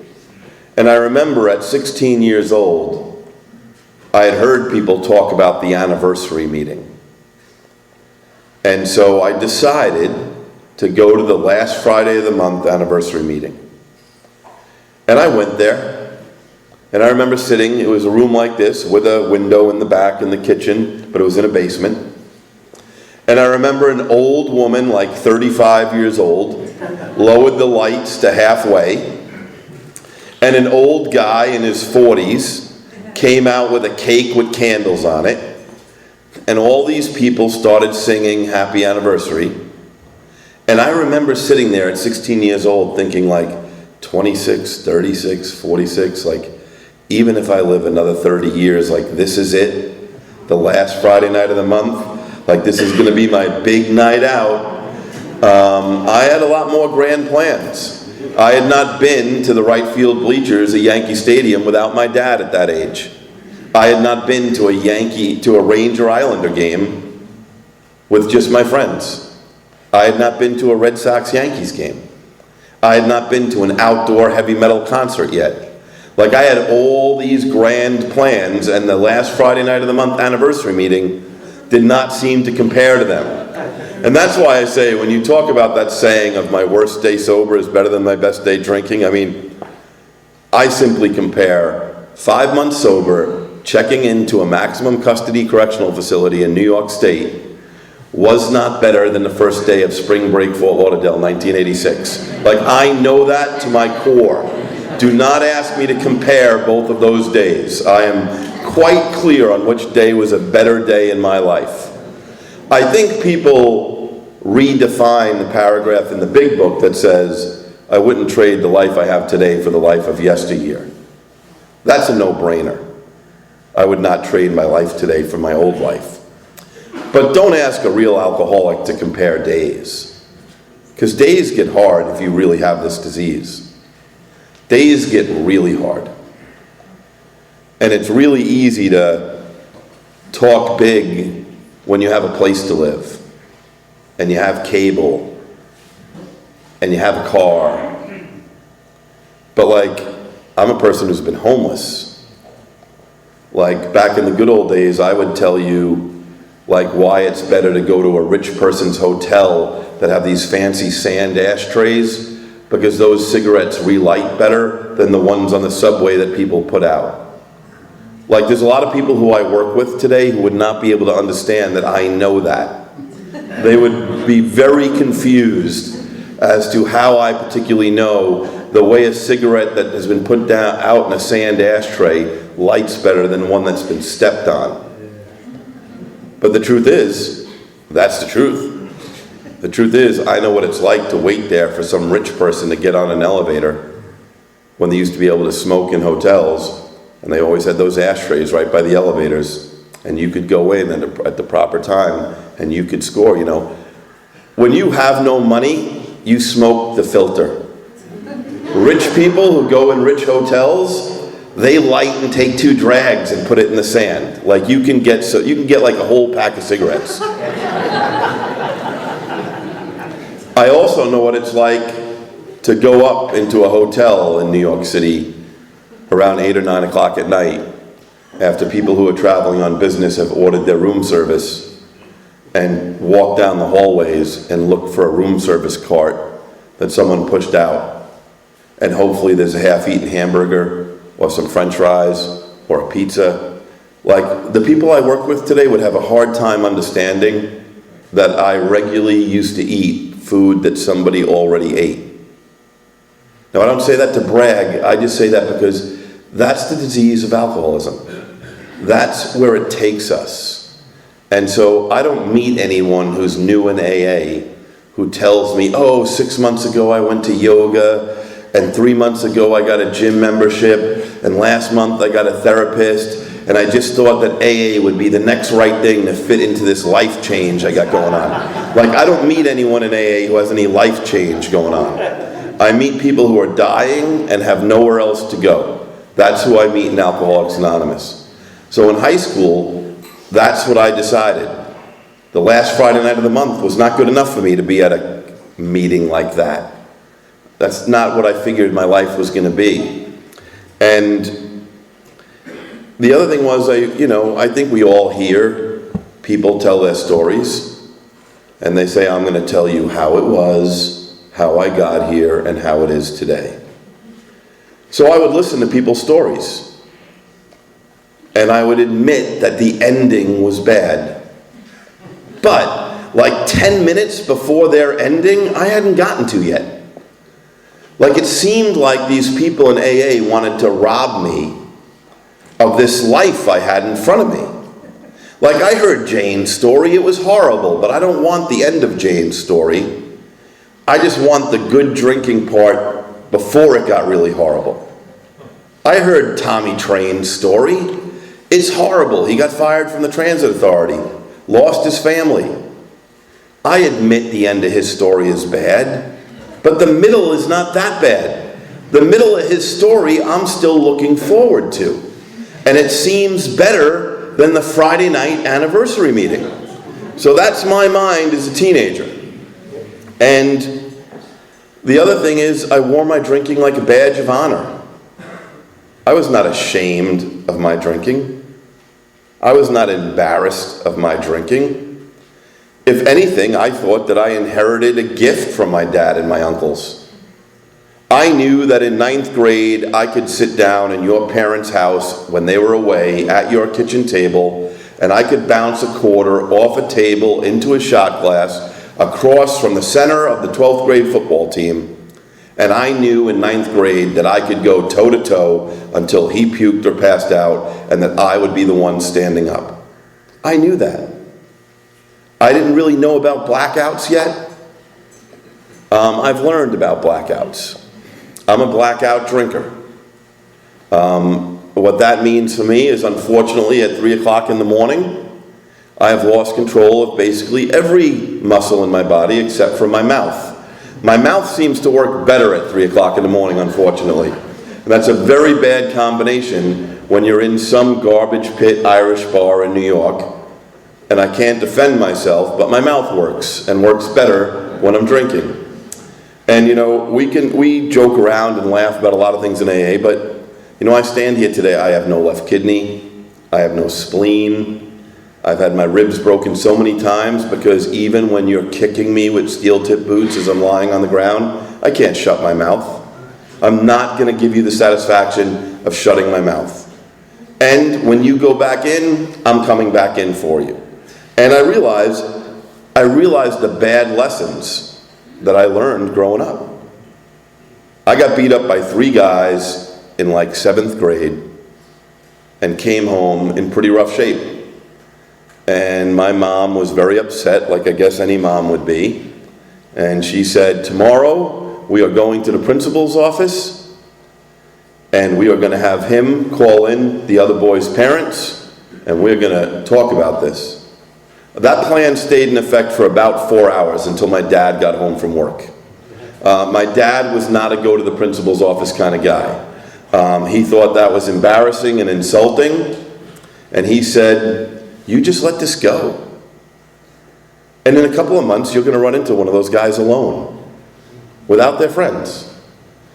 And I remember at 16 years old, I had heard people talk about the anniversary meeting. And so I decided to go to the last Friday of the month anniversary meeting. And I went there, and I remember sitting, it was a room like this with a window in the back in the kitchen, but it was in a basement. And I remember an old woman, like 35 years old, lowered the lights to halfway, and an old guy in his 40s came out with a cake with candles on it, and all these people started singing Happy Anniversary. And I remember sitting there at 16 years old thinking, like, 26, 36, 46, like, even if I live another 30 years, like, this is it, the last Friday night of the month, like, this is going to be my big night out. I had a lot more grand plans. I had not been to the right field bleachers at Yankee Stadium without my dad at that age. I had not been to a Ranger Islander game with just my friends. I had not been to a Red Sox Yankees game. I had not been to an outdoor heavy metal concert yet. Like, I had all these grand plans, and the last Friday night of the month anniversary meeting did not seem to compare to them. And that's why I say, when you talk about that saying of my worst day sober is better than my best day drinking, I mean, I simply compare 5 months sober, checking into a maximum custody correctional facility in New York State was not better than the first day of spring break Fort Lauderdale 1986. Like, I know that to my core. Do not ask me to compare both of those days. I am quite clear on which day was a better day in my life. I think people redefine the paragraph in the big book that says, I wouldn't trade the life I have today for the life of yesteryear. That's a no-brainer. I would not trade my life today for my old life. But don't ask a real alcoholic to compare days, because days get hard if you really have this disease. Days get really hard. And it's really easy to talk big when you have a place to live, and you have cable, and you have a car. But like, I'm a person who's been homeless. Like, back in the good old days, I would tell you, like, why it's better to go to a rich person's hotel that have these fancy sand ashtrays, because those cigarettes relight better than the ones on the subway that people put out. Like, there's a lot of people who I work with today who would not be able to understand that I know that. They would be very confused as to how I particularly know the way a cigarette that has been put down out in a sand ashtray lights better than one that's been stepped on. But the truth is, that's the truth. The truth is, I know what it's like to wait there for some rich person to get on an elevator when they used to be able to smoke in hotels, and they always had those ashtrays right by the elevators, and you could go in at the proper time and you could score, you know. When you have no money, you smoke the filter. Rich people who go in rich hotels, they light and take 2 drags and put it in the sand. Like, you can get like a whole pack of cigarettes. I also know what it's like to go up into a hotel in New York City around 8 or 9 o'clock at night after people who are traveling on business have ordered their room service, and walk down the hallways and look for a room service cart that someone pushed out, and hopefully there's a half-eaten hamburger or some french fries or a pizza. Like, the people I work with today would have a hard time understanding that I regularly used to eat food that somebody already ate. Now, I don't say that to brag, I just say that because that's the disease of alcoholism. That's where it takes us. And so I don't meet anyone who's new in AA who tells me, oh, 6 months ago I went to yoga, and 3 months ago I got a gym membership, and last month I got a therapist, and I just thought that AA would be the next right thing to fit into this life change I got going on. Like, I don't meet anyone in AA who has any life change going on. I meet people who are dying and have nowhere else to go. That's who I meet in Alcoholics Anonymous. So in high school, that's what I decided. The last Friday night of the month was not good enough for me to be at a meeting like that. That's not what I figured my life was going to be. And the other thing was, I think we all hear people tell their stories, and they say, I'm going to tell you how it was, how I got here, and how it is today. So I would listen to people's stories, and I would admit that the ending was bad. But like 10 minutes before their ending, I hadn't gotten to yet. Like, it seemed like these people in AA wanted to rob me of this life I had in front of me. Like, I heard Jane's story, it was horrible, but I don't want the end of Jane's story. I just want the good drinking part before it got really horrible. I heard Tommy Train's story. It's horrible. He got fired from the transit authority, lost his family. I admit the end of his story is bad, but the middle is not that bad. The middle of his story I'm still looking forward to. And it seems better than the Friday night anniversary meeting. So that's my mind as a teenager. And the other thing is, I wore my drinking like a badge of honor. I was not ashamed of my drinking. I was not embarrassed of my drinking. If anything, I thought that I inherited a gift from my dad and my uncles. I knew that in 9th grade, I could sit down in your parents' house when they were away at your kitchen table, and I could bounce a quarter off a table into a shot glass across from the center of the 12th grade football team. And I knew in 9th grade that I could go toe-to-toe until he puked or passed out, and that I would be the one standing up. I knew that. I didn't really know about blackouts yet. I've learned about blackouts. I'm a blackout drinker. What that means for me is, unfortunately, at 3 o'clock in the morning, I have lost control of basically every muscle in my body except for my mouth. My mouth seems to work better at 3 o'clock in the morning, unfortunately. And that's a very bad combination when you're in some garbage pit Irish bar in New York, and I can't defend myself, but my mouth works, and works better when I'm drinking. And we joke around and laugh about a lot of things in AA, but I stand here today, I have no left kidney, I have no spleen, I've had my ribs broken so many times because even when you're kicking me with steel-tip boots as I'm lying on the ground, I can't shut my mouth. I'm not going to give you the satisfaction of shutting my mouth. And when you go back in, I'm coming back in for you. And I realized the bad lessons that I learned growing up. I got beat up by 3 guys in like 7th grade and came home in pretty rough shape. And my mom was very upset, like I guess any mom would be. And she said, tomorrow we are going to the principal's office and we are going to have him call in the other boys' parents and we're going to talk about this. That plan stayed in effect for about 4 hours until my dad got home from work. My dad was not a go to the principal's office kind of guy. He thought that was embarrassing and insulting, and he said, you just let this go. And in a couple of months, you're going to run into one of those guys alone, without their friends.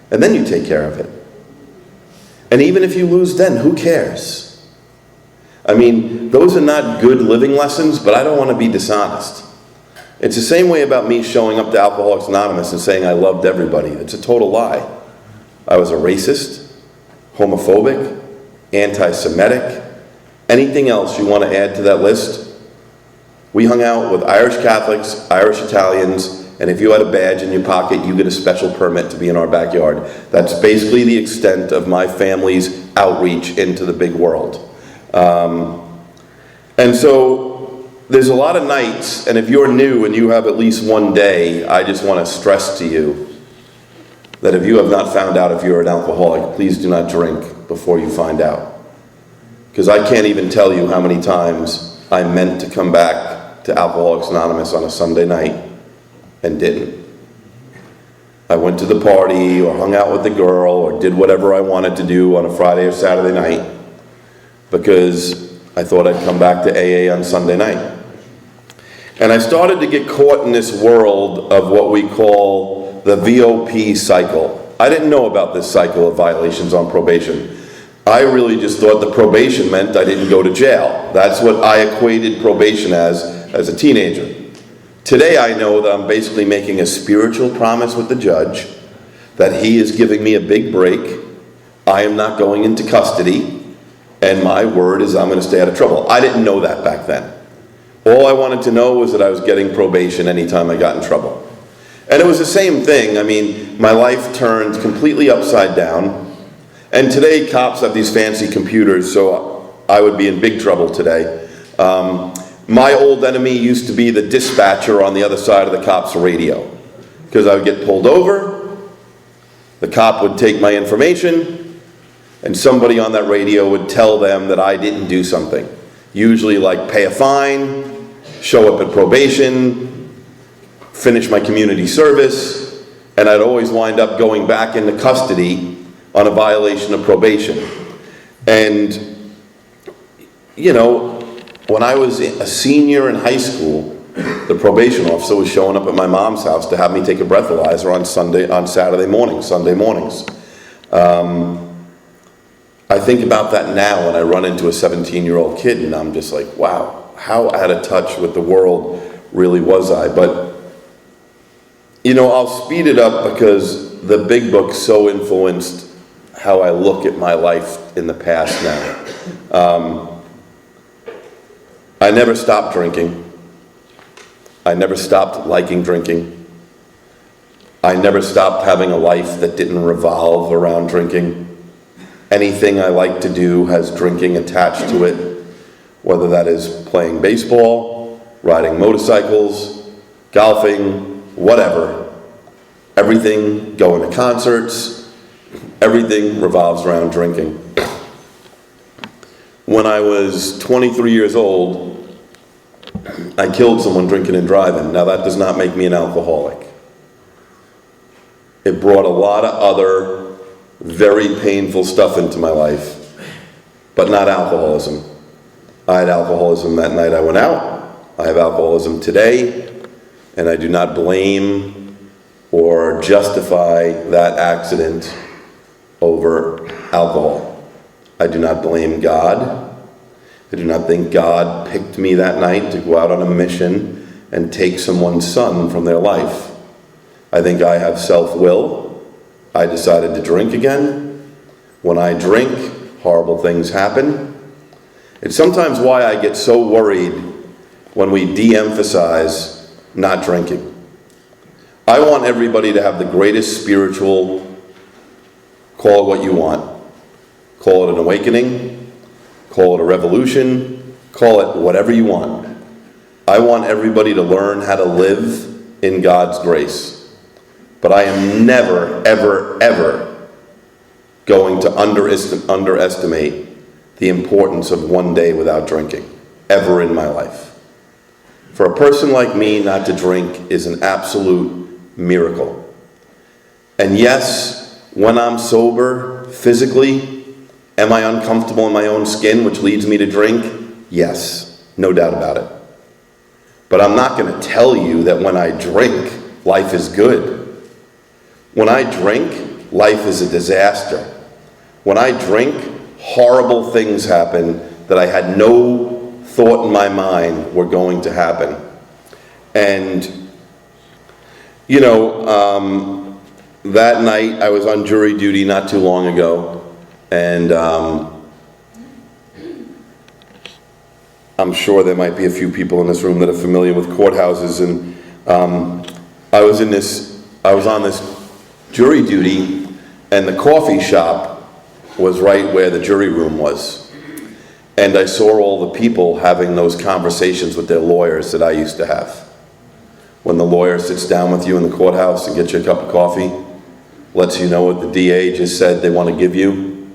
And then you take care of it. And even if you lose then, who cares? I mean, those are not good living lessons, but I don't want to be dishonest. It's the same way about me showing up to Alcoholics Anonymous and saying I loved everybody. It's a total lie. I was a racist, homophobic, anti-Semitic, anything else you want to add to that list. We hung out with Irish Catholics, Irish Italians, and if you had a badge in your pocket, you get a special permit to be in our backyard. That's basically the extent of my family's outreach into the big world. And so there's a lot of nights, and if you're new and you have at least one day, I just want to stress to you that if you have not found out if you're an alcoholic, please do not drink before you find out. Because I can't even tell you how many times I meant to come back to Alcoholics Anonymous on a Sunday night and didn't. I went to the party or hung out with the girl or did whatever I wanted to do on a Friday or Saturday night because I thought I'd come back to AA on Sunday night. And I started to get caught in this world of what we call the VOP cycle. I didn't know about this cycle of violations on probation. I really just thought the probation meant I didn't go to jail. That's what I equated probation as a teenager. Today I know that I'm basically making a spiritual promise with the judge that he is giving me a big break. I am not going into custody, and my word is I'm going to stay out of trouble. I didn't know that back then. All I wanted to know was that I was getting probation anytime I got in trouble. And it was the same thing. I mean, my life turned completely upside down. And today, cops have these fancy computers, so I would be in big trouble today. My old enemy used to be the dispatcher on the other side of the cop's radio. Because I would get pulled over, the cop would take my information, and somebody on that radio would tell them that I didn't do something. Usually like pay a fine, show up at probation, finish my community service, and I'd always wind up going back into custody on a violation of probation. And, when I was a senior in high school, the probation officer was showing up at my mom's house to have me take a breathalyzer on Sunday mornings. I think about that now when I run into a 17-year-old kid and I'm just like, wow, how out of touch with the world really was I? But, I'll speed it up because the big book so influenced how I look at my life in the past now. I never stopped drinking. I never stopped liking drinking. I never stopped having a life that didn't revolve around drinking. Anything I like to do has drinking attached to it, whether that is playing baseball, riding motorcycles, golfing, whatever. Everything, going to concerts, everything revolves around drinking. When I was 23 years old, I killed someone drinking and driving. Now that does not make me an alcoholic. It brought a lot of other very painful stuff into my life, but not alcoholism. I had alcoholism that night I went out. I have alcoholism today, and I do not blame or justify that accident over alcohol. I do not blame God. I do not think God picked me that night to go out on a mission and take someone's son from their life. I think I have self-will. I decided to drink again. When I drink, horrible things happen. It's sometimes why I get so worried when we de-emphasize not drinking. I want everybody to have the greatest spiritual, call it what you want. Call it an awakening, call it a revolution, call it whatever you want. I want everybody to learn how to live in God's grace. But I am never, ever, ever going to underestimate the importance of one day without drinking, ever in my life. For a person like me, not to drink is an absolute miracle. And yes, when I'm sober, physically, am I uncomfortable in my own skin, which leads me to drink? Yes, no doubt about it. But I'm not going to tell you that when I drink, life is good. When I drink, life is a disaster. When I drink, horrible things happen that I had no thought in my mind were going to happen. And, that night I was on jury duty not too long ago. And I'm sure there might be a few people in this room that are familiar with courthouses. And I was on this jury duty, and the coffee shop was right where the jury room was. And I saw all the people having those conversations with their lawyers that I used to have. When the lawyer sits down with you in the courthouse and gets you a cup of coffee, lets you know what the DA just said they want to give you.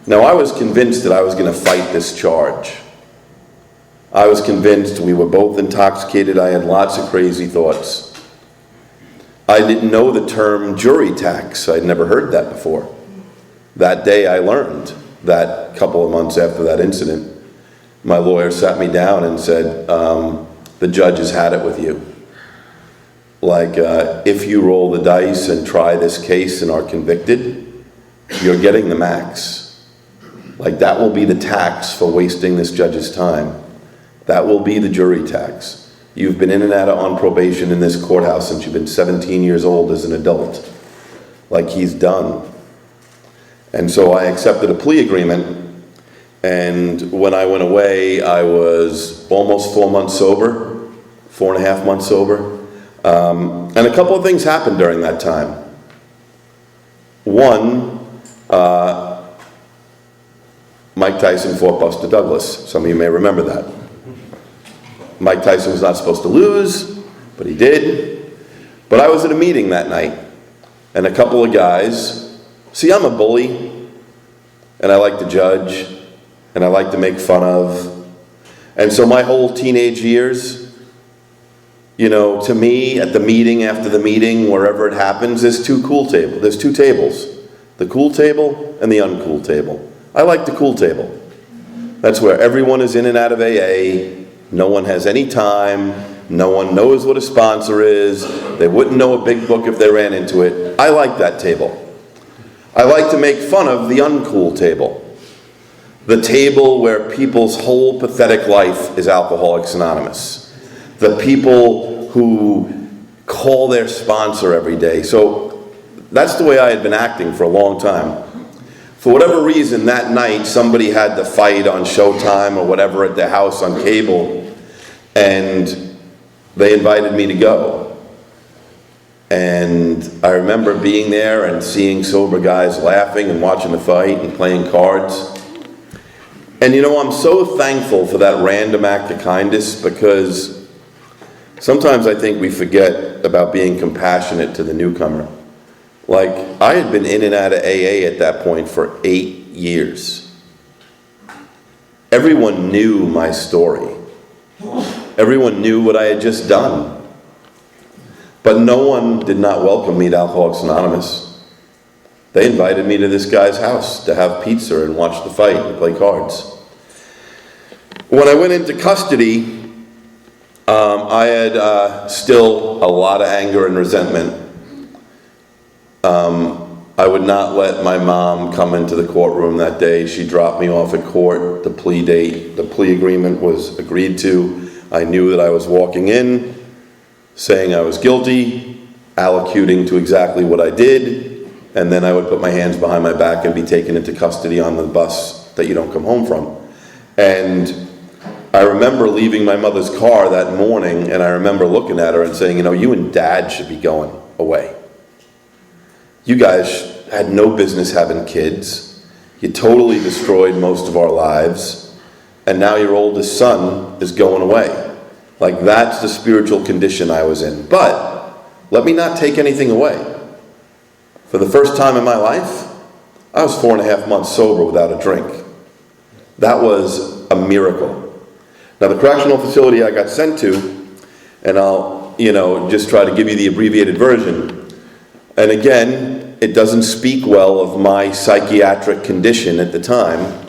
Now, I was convinced that I was going to fight this charge. I was convinced we were both intoxicated. I had lots of crazy thoughts. I didn't know the term jury tax. I'd never heard that before. That day I learned that couple of months after that incident. My lawyer sat me down and said, the judge has had it with you. Like, if you roll the dice and try this case and are convicted, you're getting the max. Like, that will be the tax for wasting this judge's time. That will be the jury tax. You've been in and out on probation in this courthouse since you've been 17 years old as an adult. Like, he's done. And so I accepted a plea agreement, and when I went away, I was almost 4 months sober, 4.5 months sober. And a couple of things happened during that time. One, Mike Tyson fought Buster Douglas. Some of you may remember that. Mike Tyson was not supposed to lose, but he did. But I was at a meeting that night, and a couple of guys, see, I'm a bully, and I like to judge, and I like to make fun of. And so my whole teenage years, to me, at the meeting, after the meeting, wherever it happens, there's two tables. The cool table and the uncool table. I like the cool table. That's where everyone is in and out of AA. No one has any time. No one knows what a sponsor is. They wouldn't know a big book if they ran into it. I like that table. I like to make fun of the uncool table. The table where people's whole pathetic life is Alcoholics Anonymous. The people who call their sponsor every day. So that's the way I had been acting for a long time. For whatever reason, that night, somebody had the fight on Showtime or whatever at their house on cable, and they invited me to go. And I remember being there and seeing sober guys laughing and watching the fight and playing cards. And you know, I'm so thankful for that random act of kindness, because sometimes I think we forget about being compassionate to the newcomer. Like, I had been in and out of AA at that point for 8 years. Everyone knew my story. Everyone knew what I had just done. But no one did not welcome me to Alcoholics Anonymous. They invited me to this guy's house to have pizza and watch the fight and play cards. When I went into custody, I had still a lot of anger and resentment. I would not let my mom come into the courtroom that day. She dropped me off at court. The plea agreement was agreed to. I knew that I was walking in, saying I was guilty, allocuting to exactly what I did, and then I would put my hands behind my back and be taken into custody on the bus that you don't come home from. And I remember leaving my mother's car that morning, and I remember looking at her and saying, you know, you and Dad should be going away. You guys had no business having kids. You totally destroyed most of our lives. And now your oldest son is going away. Like, that's the spiritual condition I was in. But let me not take anything away. For the first time in my life, I was 4.5 months sober without a drink. That was a miracle. Now, the correctional facility I got sent to, and I'll, just try to give you the abbreviated version. And again, it doesn't speak well of my psychiatric condition at the time.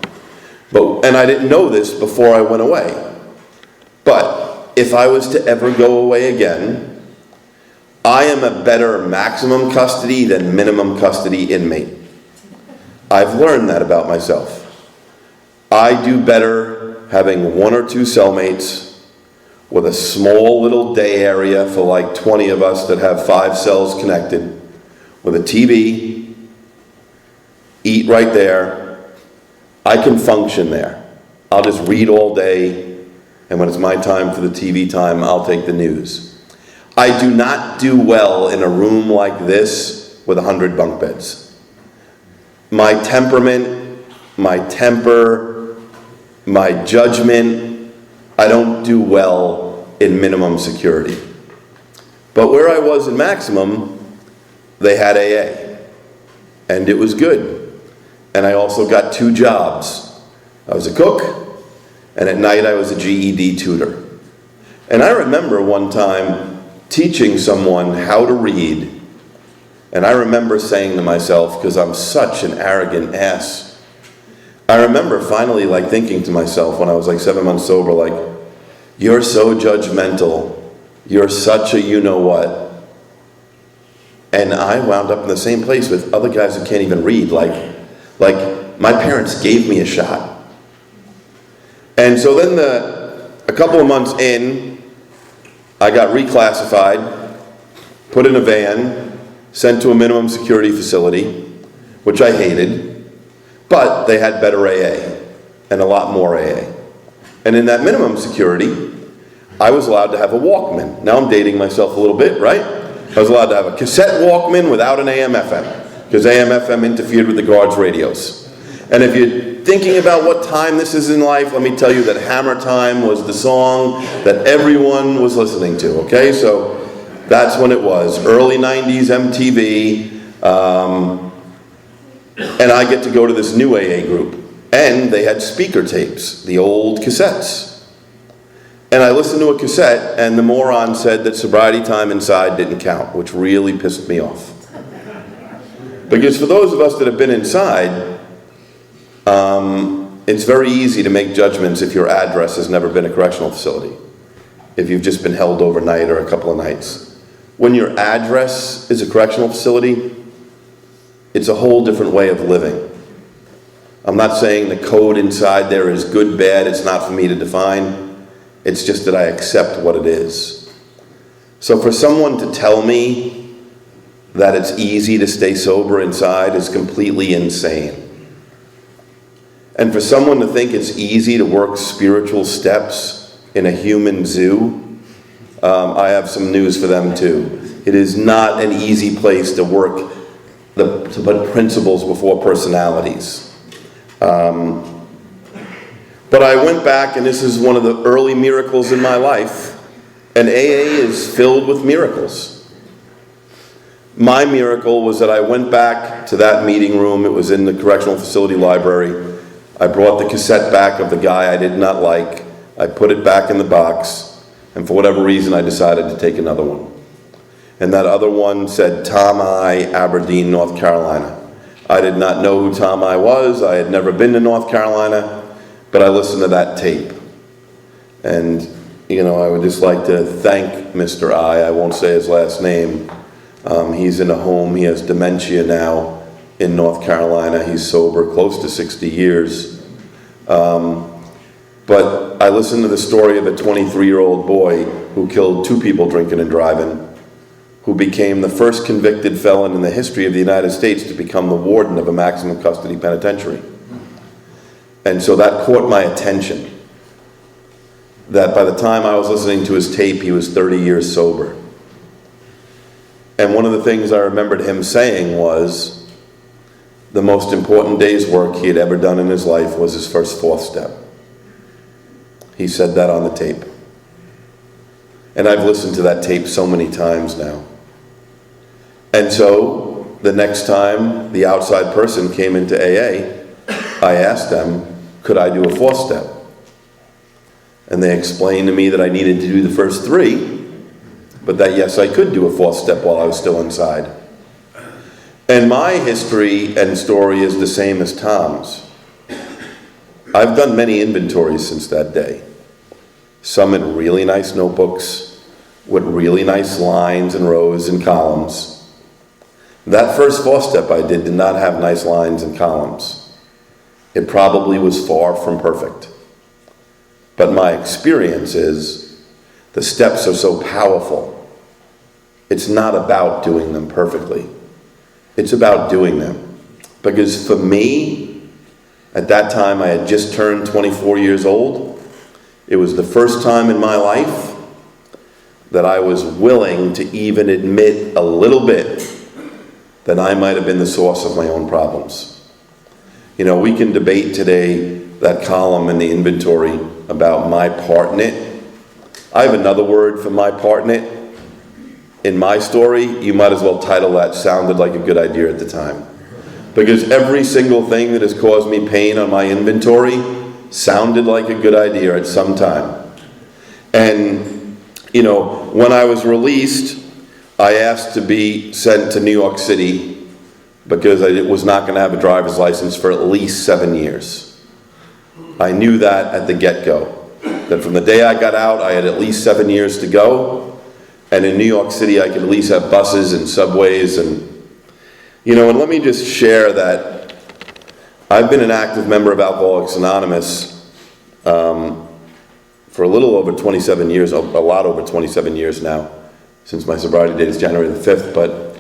And I didn't know this before I went away. But if I was to ever go away again, I am a better maximum custody than minimum custody inmate. I've learned that about myself. I do better having 1 or 2 cellmates with a small little day area for like 20 of us that have 5 cells connected, with a TV, eat right there. I can function there. I'll just read all day, and when it's my time for the TV time, I'll take the news. I do not do well in a room like this with 100 bunk beds. My temperament, my temper, my judgment, I don't do well in minimum security. But where I was in maximum, they had AA, and it was good. And I also got 2 jobs. I was a cook, and at night I was a GED tutor. And I remember one time teaching someone how to read, and I remember saying to myself, because I'm such an arrogant ass, I remember finally thinking to myself when I was 7 months sober, you're so judgmental, you're such a you-know-what. And I wound up in the same place with other guys who can't even read. Like my parents gave me a shot. And so then a couple of months in, I got reclassified, put in a van, sent to a minimum security facility, which I hated, but they had better AA and a lot more AA. And in that minimum security, I was allowed to have a Walkman. Now I'm dating myself a little bit, right? I was allowed to have a cassette Walkman without an AM/FM, because AM/FM interfered with the guards' radios. And if you're thinking about what time this is in life, let me tell you that Hammer Time was the song that everyone was listening to, okay? So that's when it was, early 90s MTV, and I get to go to this new AA group, and they had speaker tapes, the old cassettes. And I listened to a cassette, and the moron said that sobriety time inside didn't count, which really pissed me off. Because for those of us that have been inside, it's very easy to make judgments if your address has never been a correctional facility, if you've just been held overnight or a couple of nights. When your address is a correctional facility, it's a whole different way of living. I'm not saying the code inside there is good, bad, it's not for me to define. It's just that I accept what it is. So for someone to tell me that it's easy to stay sober inside is completely insane. And for someone to think it's easy to work spiritual steps in a human zoo, I have some news for them too. It is not an easy place to work, to put principles before personalities. But I went back, and this is one of the early miracles in my life, and AA is filled with miracles. My miracle was that I went back to that meeting room. It was in the correctional facility library. I brought the cassette back of the guy I did not like. I put it back in the box, and for whatever reason, I decided to take another one. And that other one said Tom I, Aberdeen, North Carolina. I did not know who Tom I was. I had never been to North Carolina, but I listened to that tape. And, I would just like to thank Mr. I won't say his last name. He's in a home. He has dementia now in North Carolina. He's sober close to 60 years. But I listened to the story of a 23-year-old boy who killed 2 people drinking and driving, who became the first convicted felon in the history of the United States to become the warden of a maximum custody penitentiary. And so that caught my attention, that by the time I was listening to his tape, he was 30 years sober. And one of the things I remembered him saying was the most important day's work he had ever done in his life was his first 4th step. He said that on the tape. And I've listened to that tape so many times now. And so the next time the outside person came into AA, I asked them, could I do a 4th step? And they explained to me that I needed to do the first 3, but that yes, I could do a 4th step while I was still inside. And my history and story is the same as Tom's. I've done many inventories since that day. Some in really nice notebooks with really nice lines and rows and columns. That first 4th step I did not have nice lines and columns. It probably was far from perfect. But my experience is the steps are so powerful. It's not about doing them perfectly. It's about doing them. Because for me, at that time I had just turned 24 years old. It was the first time in my life that I was willing to even admit a little bit that I might have been the source of my own problems. We can debate today that column in the inventory about my part in it. I have another word for my part in it. In my story, you might as well title that "Sounded Like a Good Idea at the Time." Because every single thing that has caused me pain on my inventory sounded like a good idea at some time. And, when I was released, I asked to be sent to New York City because I was not going to have a driver's license for at least 7 years. I knew that at the get-go, that from the day I got out, I had at least 7 years to go, and in New York City, I could at least have buses and subways, and let me just share that I've been an active member of Alcoholics Anonymous for a little over 27 years, a lot over 27 years now, since my sobriety date is January the 5th, but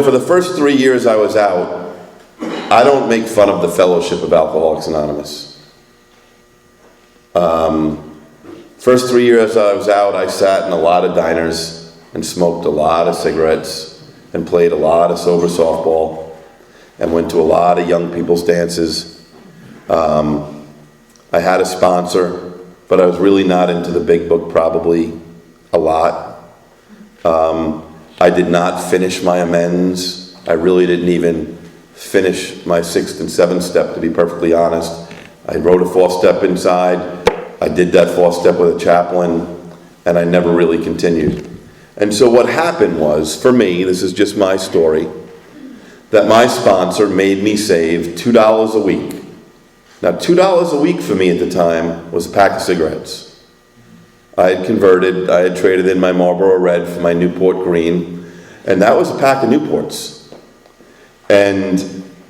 for the first 3 years I was out, I don't make fun of the fellowship of Alcoholics Anonymous. First 3 years I was out, I sat in a lot of diners and smoked a lot of cigarettes and played a lot of sober softball and went to a lot of young people's dances. I had a sponsor, but I was really not into the big book probably a lot. I did not finish my amends. I really didn't even finish my 6th and 7th step, to be perfectly honest. I wrote a 4th step inside. I did that 4th step with a chaplain, and I never really continued. And so what happened was, for me, this is just my story, that my sponsor made me save $2 a week. Now, $2 a week for me at the time was a pack of cigarettes. I had converted, I had traded in my Marlboro Red for my Newport Green, and that was a pack of Newports. And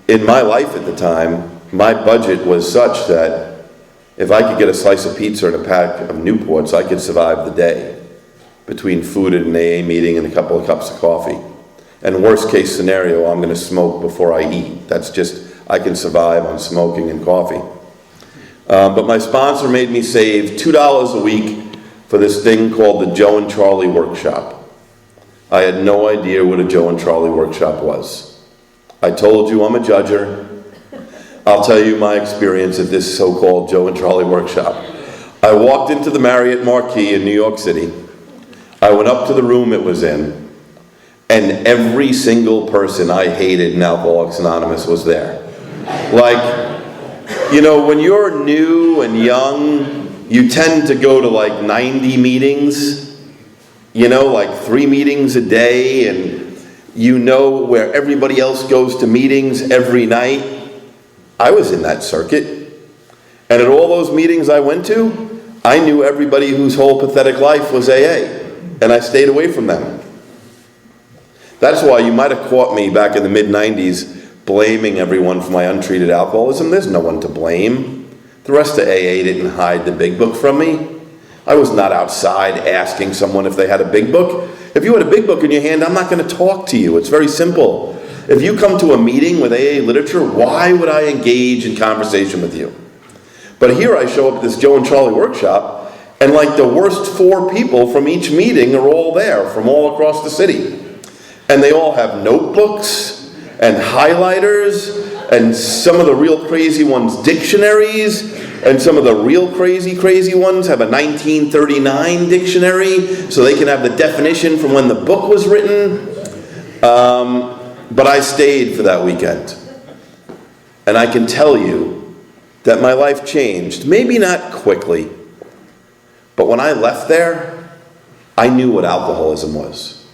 in my life at the time, my budget was such that if I could get a slice of pizza and a pack of Newports, I could survive the day between food at an AA meeting and a couple of cups of coffee. And worst case scenario, I'm going to smoke before I eat. That's just, I can survive on smoking and coffee. But my sponsor made me save $2 a week for this thing called the Joe and Charlie Workshop. I had no idea what a Joe and Charlie Workshop was. I told you I'm a judger. I'll tell you my experience at this so-called Joe and Charlie workshop. I walked into the Marriott Marquis in New York City. I went up to the room it was in, and every single person I hated in Alcoholics Anonymous was there. Like, you know, when you're new and young, you tend to go to like 90 meetings, you know, like 3 meetings a day, and you know where everybody else goes to meetings every night. I was in that circuit, and at all those meetings I went to, I knew everybody whose whole pathetic life was AA, and I stayed away from them. That's why you might have caught me back in the mid-90s blaming everyone for my untreated alcoholism. There's no one to blame. The rest of AA didn't hide the big book from me. I was not outside asking someone if they had a big book. If you had a big book in your hand, I'm not going to talk to you. It's very simple. If you come to a meeting with AA literature, why would I engage in conversation with you? But here I show up at this Joe and Charlie workshop, and like the worst 4 people from each meeting are all there from all across the city. And they all have notebooks and highlighters, and some of the real crazy ones dictionaries, and some of the real crazy ones have a 1939 dictionary so they can have the definition from when the book was written. But I stayed for that weekend. And I can tell you that my life changed. Maybe not quickly, but when I left there, I knew what alcoholism was.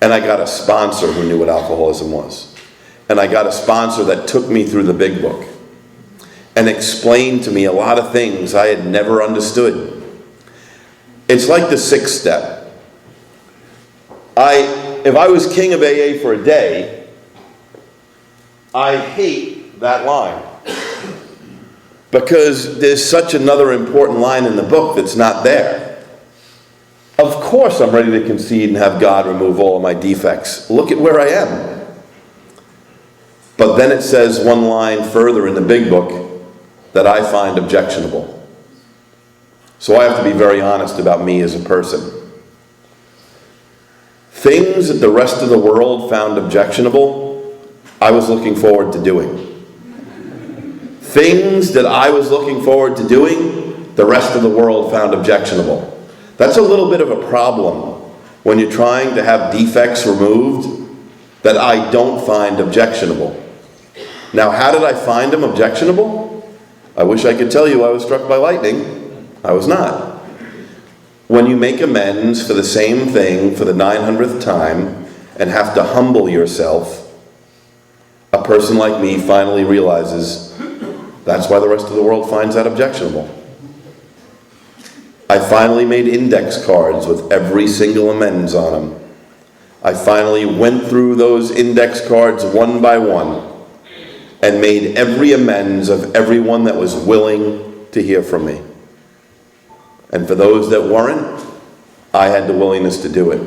And I got a sponsor who knew what alcoholism was. And I got a sponsor that took me through the big book and explained to me a lot of things I had never understood. It's like the 6th step. If I was king of AA for a day, I hate that line. Because there's such another important line in the book that's not there. Of course I'm ready to concede and have God remove all of my defects. Look at where I am. But then it says one line further in the big book that I find objectionable. So I have to be very honest about me as a person. Things that the rest of the world found objectionable, I was looking forward to doing. Things that I was looking forward to doing, the rest of the world found objectionable. That's a little bit of a problem when you're trying to have defects removed that I don't find objectionable. Now, how did I find them objectionable? I wish I could tell you I was struck by lightning. I was not. When you make amends for the same thing for the 900th time and have to humble yourself, a person like me finally realizes that's why the rest of the world finds that objectionable. I finally made index cards with every single amends on them. I finally went through those index cards one by one and made every amends of everyone that was willing to hear from me. And for those that weren't, I had the willingness to do it.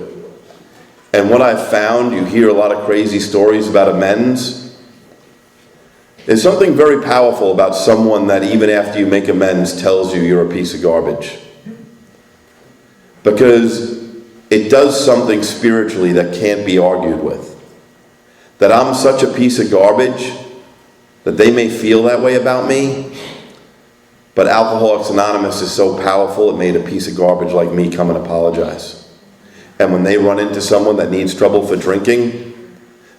And what I've found, you hear a lot of crazy stories about amends. There's something very powerful about someone that even after you make amends tells you you're a piece of garbage. Because it does something spiritually that can't be argued with. That I'm such a piece of garbage that they may feel that way about me, but Alcoholics Anonymous is so powerful it made a piece of garbage like me come and apologize. And when they run into someone that needs trouble for drinking,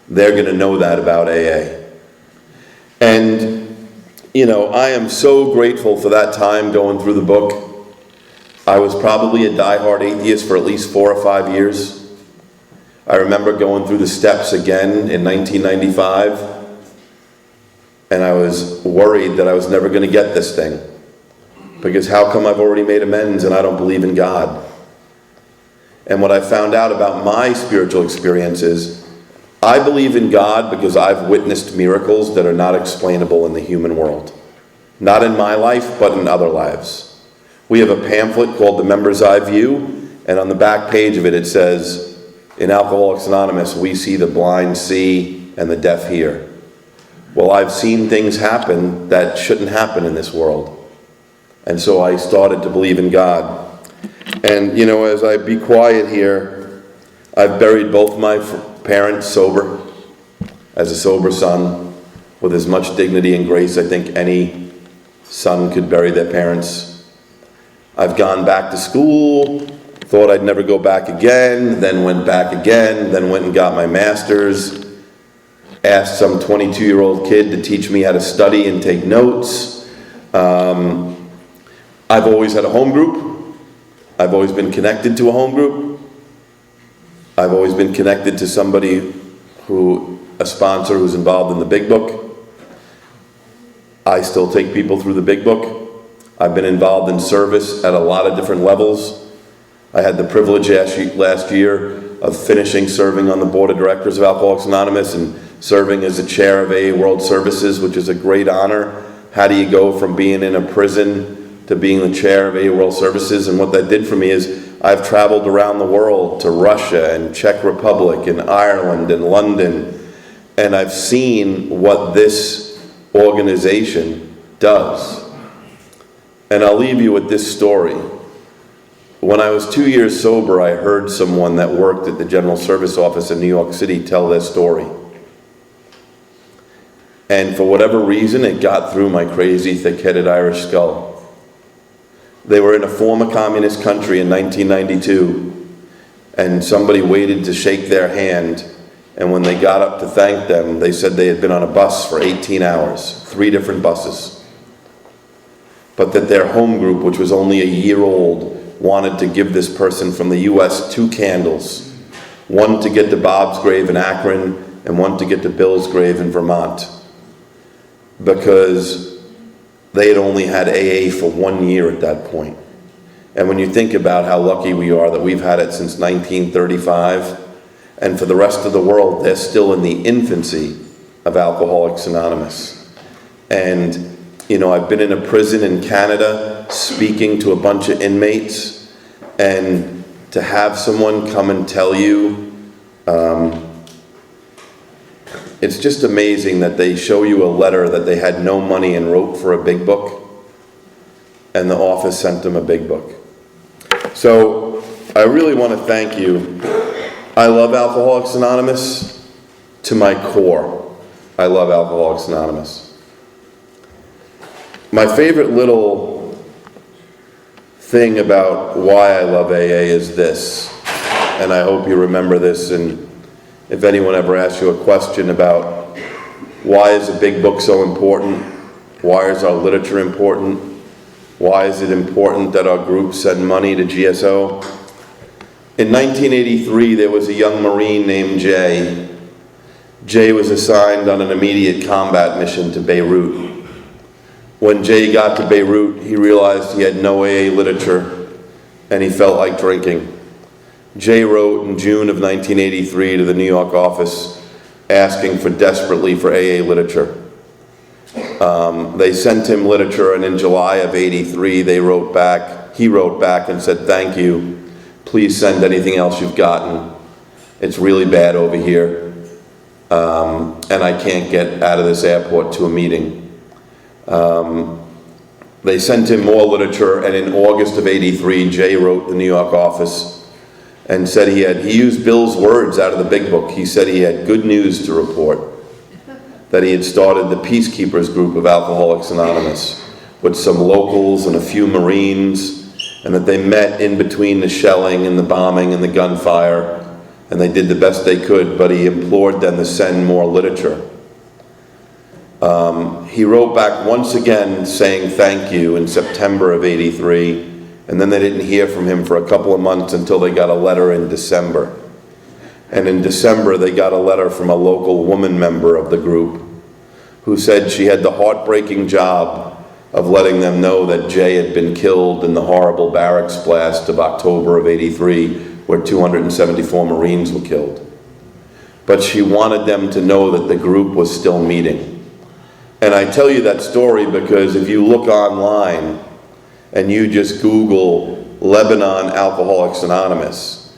they're going to know that about AA. And, you know, I am so grateful for that time going through the book. I was probably a diehard atheist for at least 4 or 5 years. I remember going through the steps again in 1995, and I was worried that I was never going to get this thing. Because how come I've already made amends and I don't believe in God? And what I found out about my spiritual experiences, I believe in God because I've witnessed miracles that are not explainable in the human world. Not in my life, but in other lives. We have a pamphlet called The Member's Eye View, and on the back page of it, it says, in Alcoholics Anonymous, we see the blind see and the deaf hear. Well, I've seen things happen that shouldn't happen in this world. And so I started to believe in God. And, you know, as I be quiet here, I've buried both my parents sober, as a sober son. with as much dignity and grace I think any son could bury their parents. I've gone back to school, thought I'd never go back again, then went back again, then went and got my master's, asked some 22-year-old kid to teach me how to study and take notes. I've always had a home group. I've always been connected to a home group. I've always been connected to somebody a sponsor who's involved in the Big Book. I still take people through the Big Book. I've been involved in service at a lot of different levels. I had the privilege last year of finishing serving on the board of directors of Alcoholics Anonymous and serving as the chair of AA World Services, which is a great honor. How do you go from being in a prison to being the chair of AA World Services? And what that did for me is I've traveled around the world to Russia and Czech Republic and Ireland and London, and I've seen what this organization does. And I'll leave you with this story. When I was 2 years sober, I heard someone that worked at the General Service Office in New York City tell their story. And for whatever reason, it got through my crazy, thick-headed Irish skull. They were in a former communist country in 1992, and somebody waited to shake their hand, and when they got up to thank them, they said they had been on a bus for 18 hours, 3 different buses. But that their home group, which was only a year old, wanted to give this person from the U.S. 2 candles, one to get to Bob's grave in Akron and one to get to Bill's grave in Vermont, because they had only had AA for 1 year at that point. And when you think about how lucky we are that we've had it since 1935, and for the rest of the world, they're still in the infancy of Alcoholics Anonymous. And you know, I've been in a prison in Canada speaking to a bunch of inmates, and to have someone come and tell you, it's just amazing that they show you a letter that they had no money and wrote for a Big Book, and the office sent them a Big Book. So I really want to thank you. I love Alcoholics Anonymous to my core. I love Alcoholics Anonymous. My favorite little thing about why I love AA is this, and I hope you remember this, and if anyone ever asks you a question about why is a Big Book so important, why is our literature important, why is it important that our group send money to GSO? In 1983, there was a young Marine named Jay. Jay was assigned on an immediate combat mission to Beirut. When Jay got to Beirut, he realized he had no AA literature, and he felt like drinking. Jay wrote in June of 1983 to the New York office asking desperately for AA literature. They sent him literature, and in July of '83, he wrote back and said, "Thank you. Please send anything else you've gotten. It's really bad over here, and I can't get out of this airport to a meeting." They sent him more literature, and in August of '83, Jay wrote the New York office and said he used Bill's words out of the Big Book. He said he had good news to report, that he had started the Peacekeepers group of Alcoholics Anonymous with some locals and a few Marines, and that they met in between the shelling and the bombing and the gunfire, and they did the best they could, but he implored them to send more literature. He wrote back once again saying thank you in September of '83, and then they didn't hear from him for a couple of months until they got a letter in December. And in December, they got a letter from a local woman member of the group who said she had the heartbreaking job of letting them know that Jay had been killed in the horrible barracks blast of October of '83, where 274 Marines were killed. But she wanted them to know that the group was still meeting. And I tell you that story because if you look online and you just Google Lebanon Alcoholics Anonymous,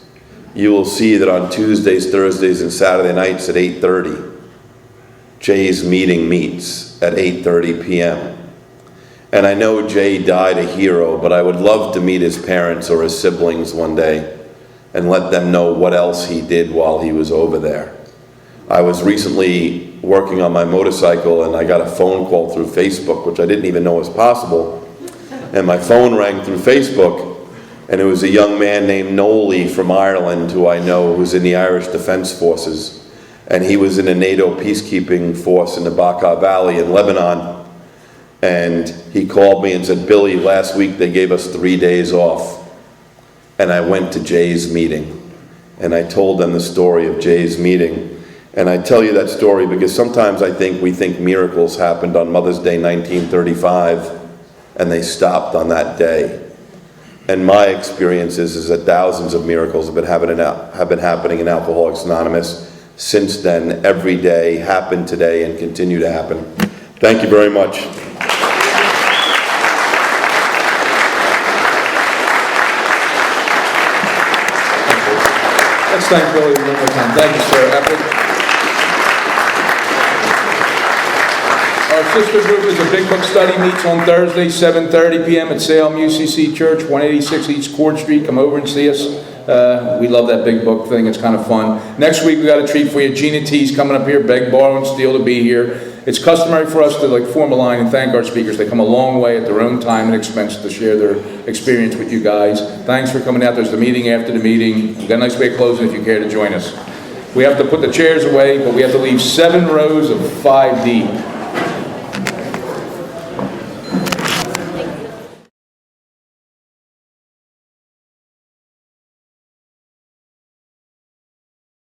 you will see that on Tuesdays, Thursdays, and Saturday nights at 8:30, Jay's meeting meets at 8:30 p.m. And I know Jay died a hero, but I would love to meet his parents or his siblings one day and let them know what else he did while he was over there. I was recently working on my motorcycle and I got a phone call through Facebook, which I didn't even know was possible. And my phone rang through Facebook, and it was a young man named Noli from Ireland, who I know who's in the Irish Defense Forces. And he was in a NATO peacekeeping force in the Bekaa Valley in Lebanon. And he called me and said, Billy, last week they gave us 3 days off. And I went to Jay's meeting. And I told them the story of Jay's meeting. And I tell you that story because sometimes I think we think miracles happened on Mother's Day 1935, and they stopped on that day. And my experience is that thousands of miracles have been happening in Alcoholics Anonymous since then, every day, happened today, and continue to happen. Thank you very much. Let's thank Billy one more time. Thank you, sir. Our sister group is a Big Book Study, meets on Thursday, 7:30 p.m. at Salem UCC Church, 186 East Court Street. Come over and see us. We love that Big Book thing. It's kind of fun. Next week, we got a treat for you. Gina T's coming up here, beg, borrow, and steal to be here. It's customary for us to form a line and thank our speakers. They come a long way at their own time and expense to share their experience with you guys. Thanks for coming out. There's the meeting after the meeting. We got a nice way of closing if you care to join us. We have to put the chairs away, but we have to leave 7 rows of 5 deep.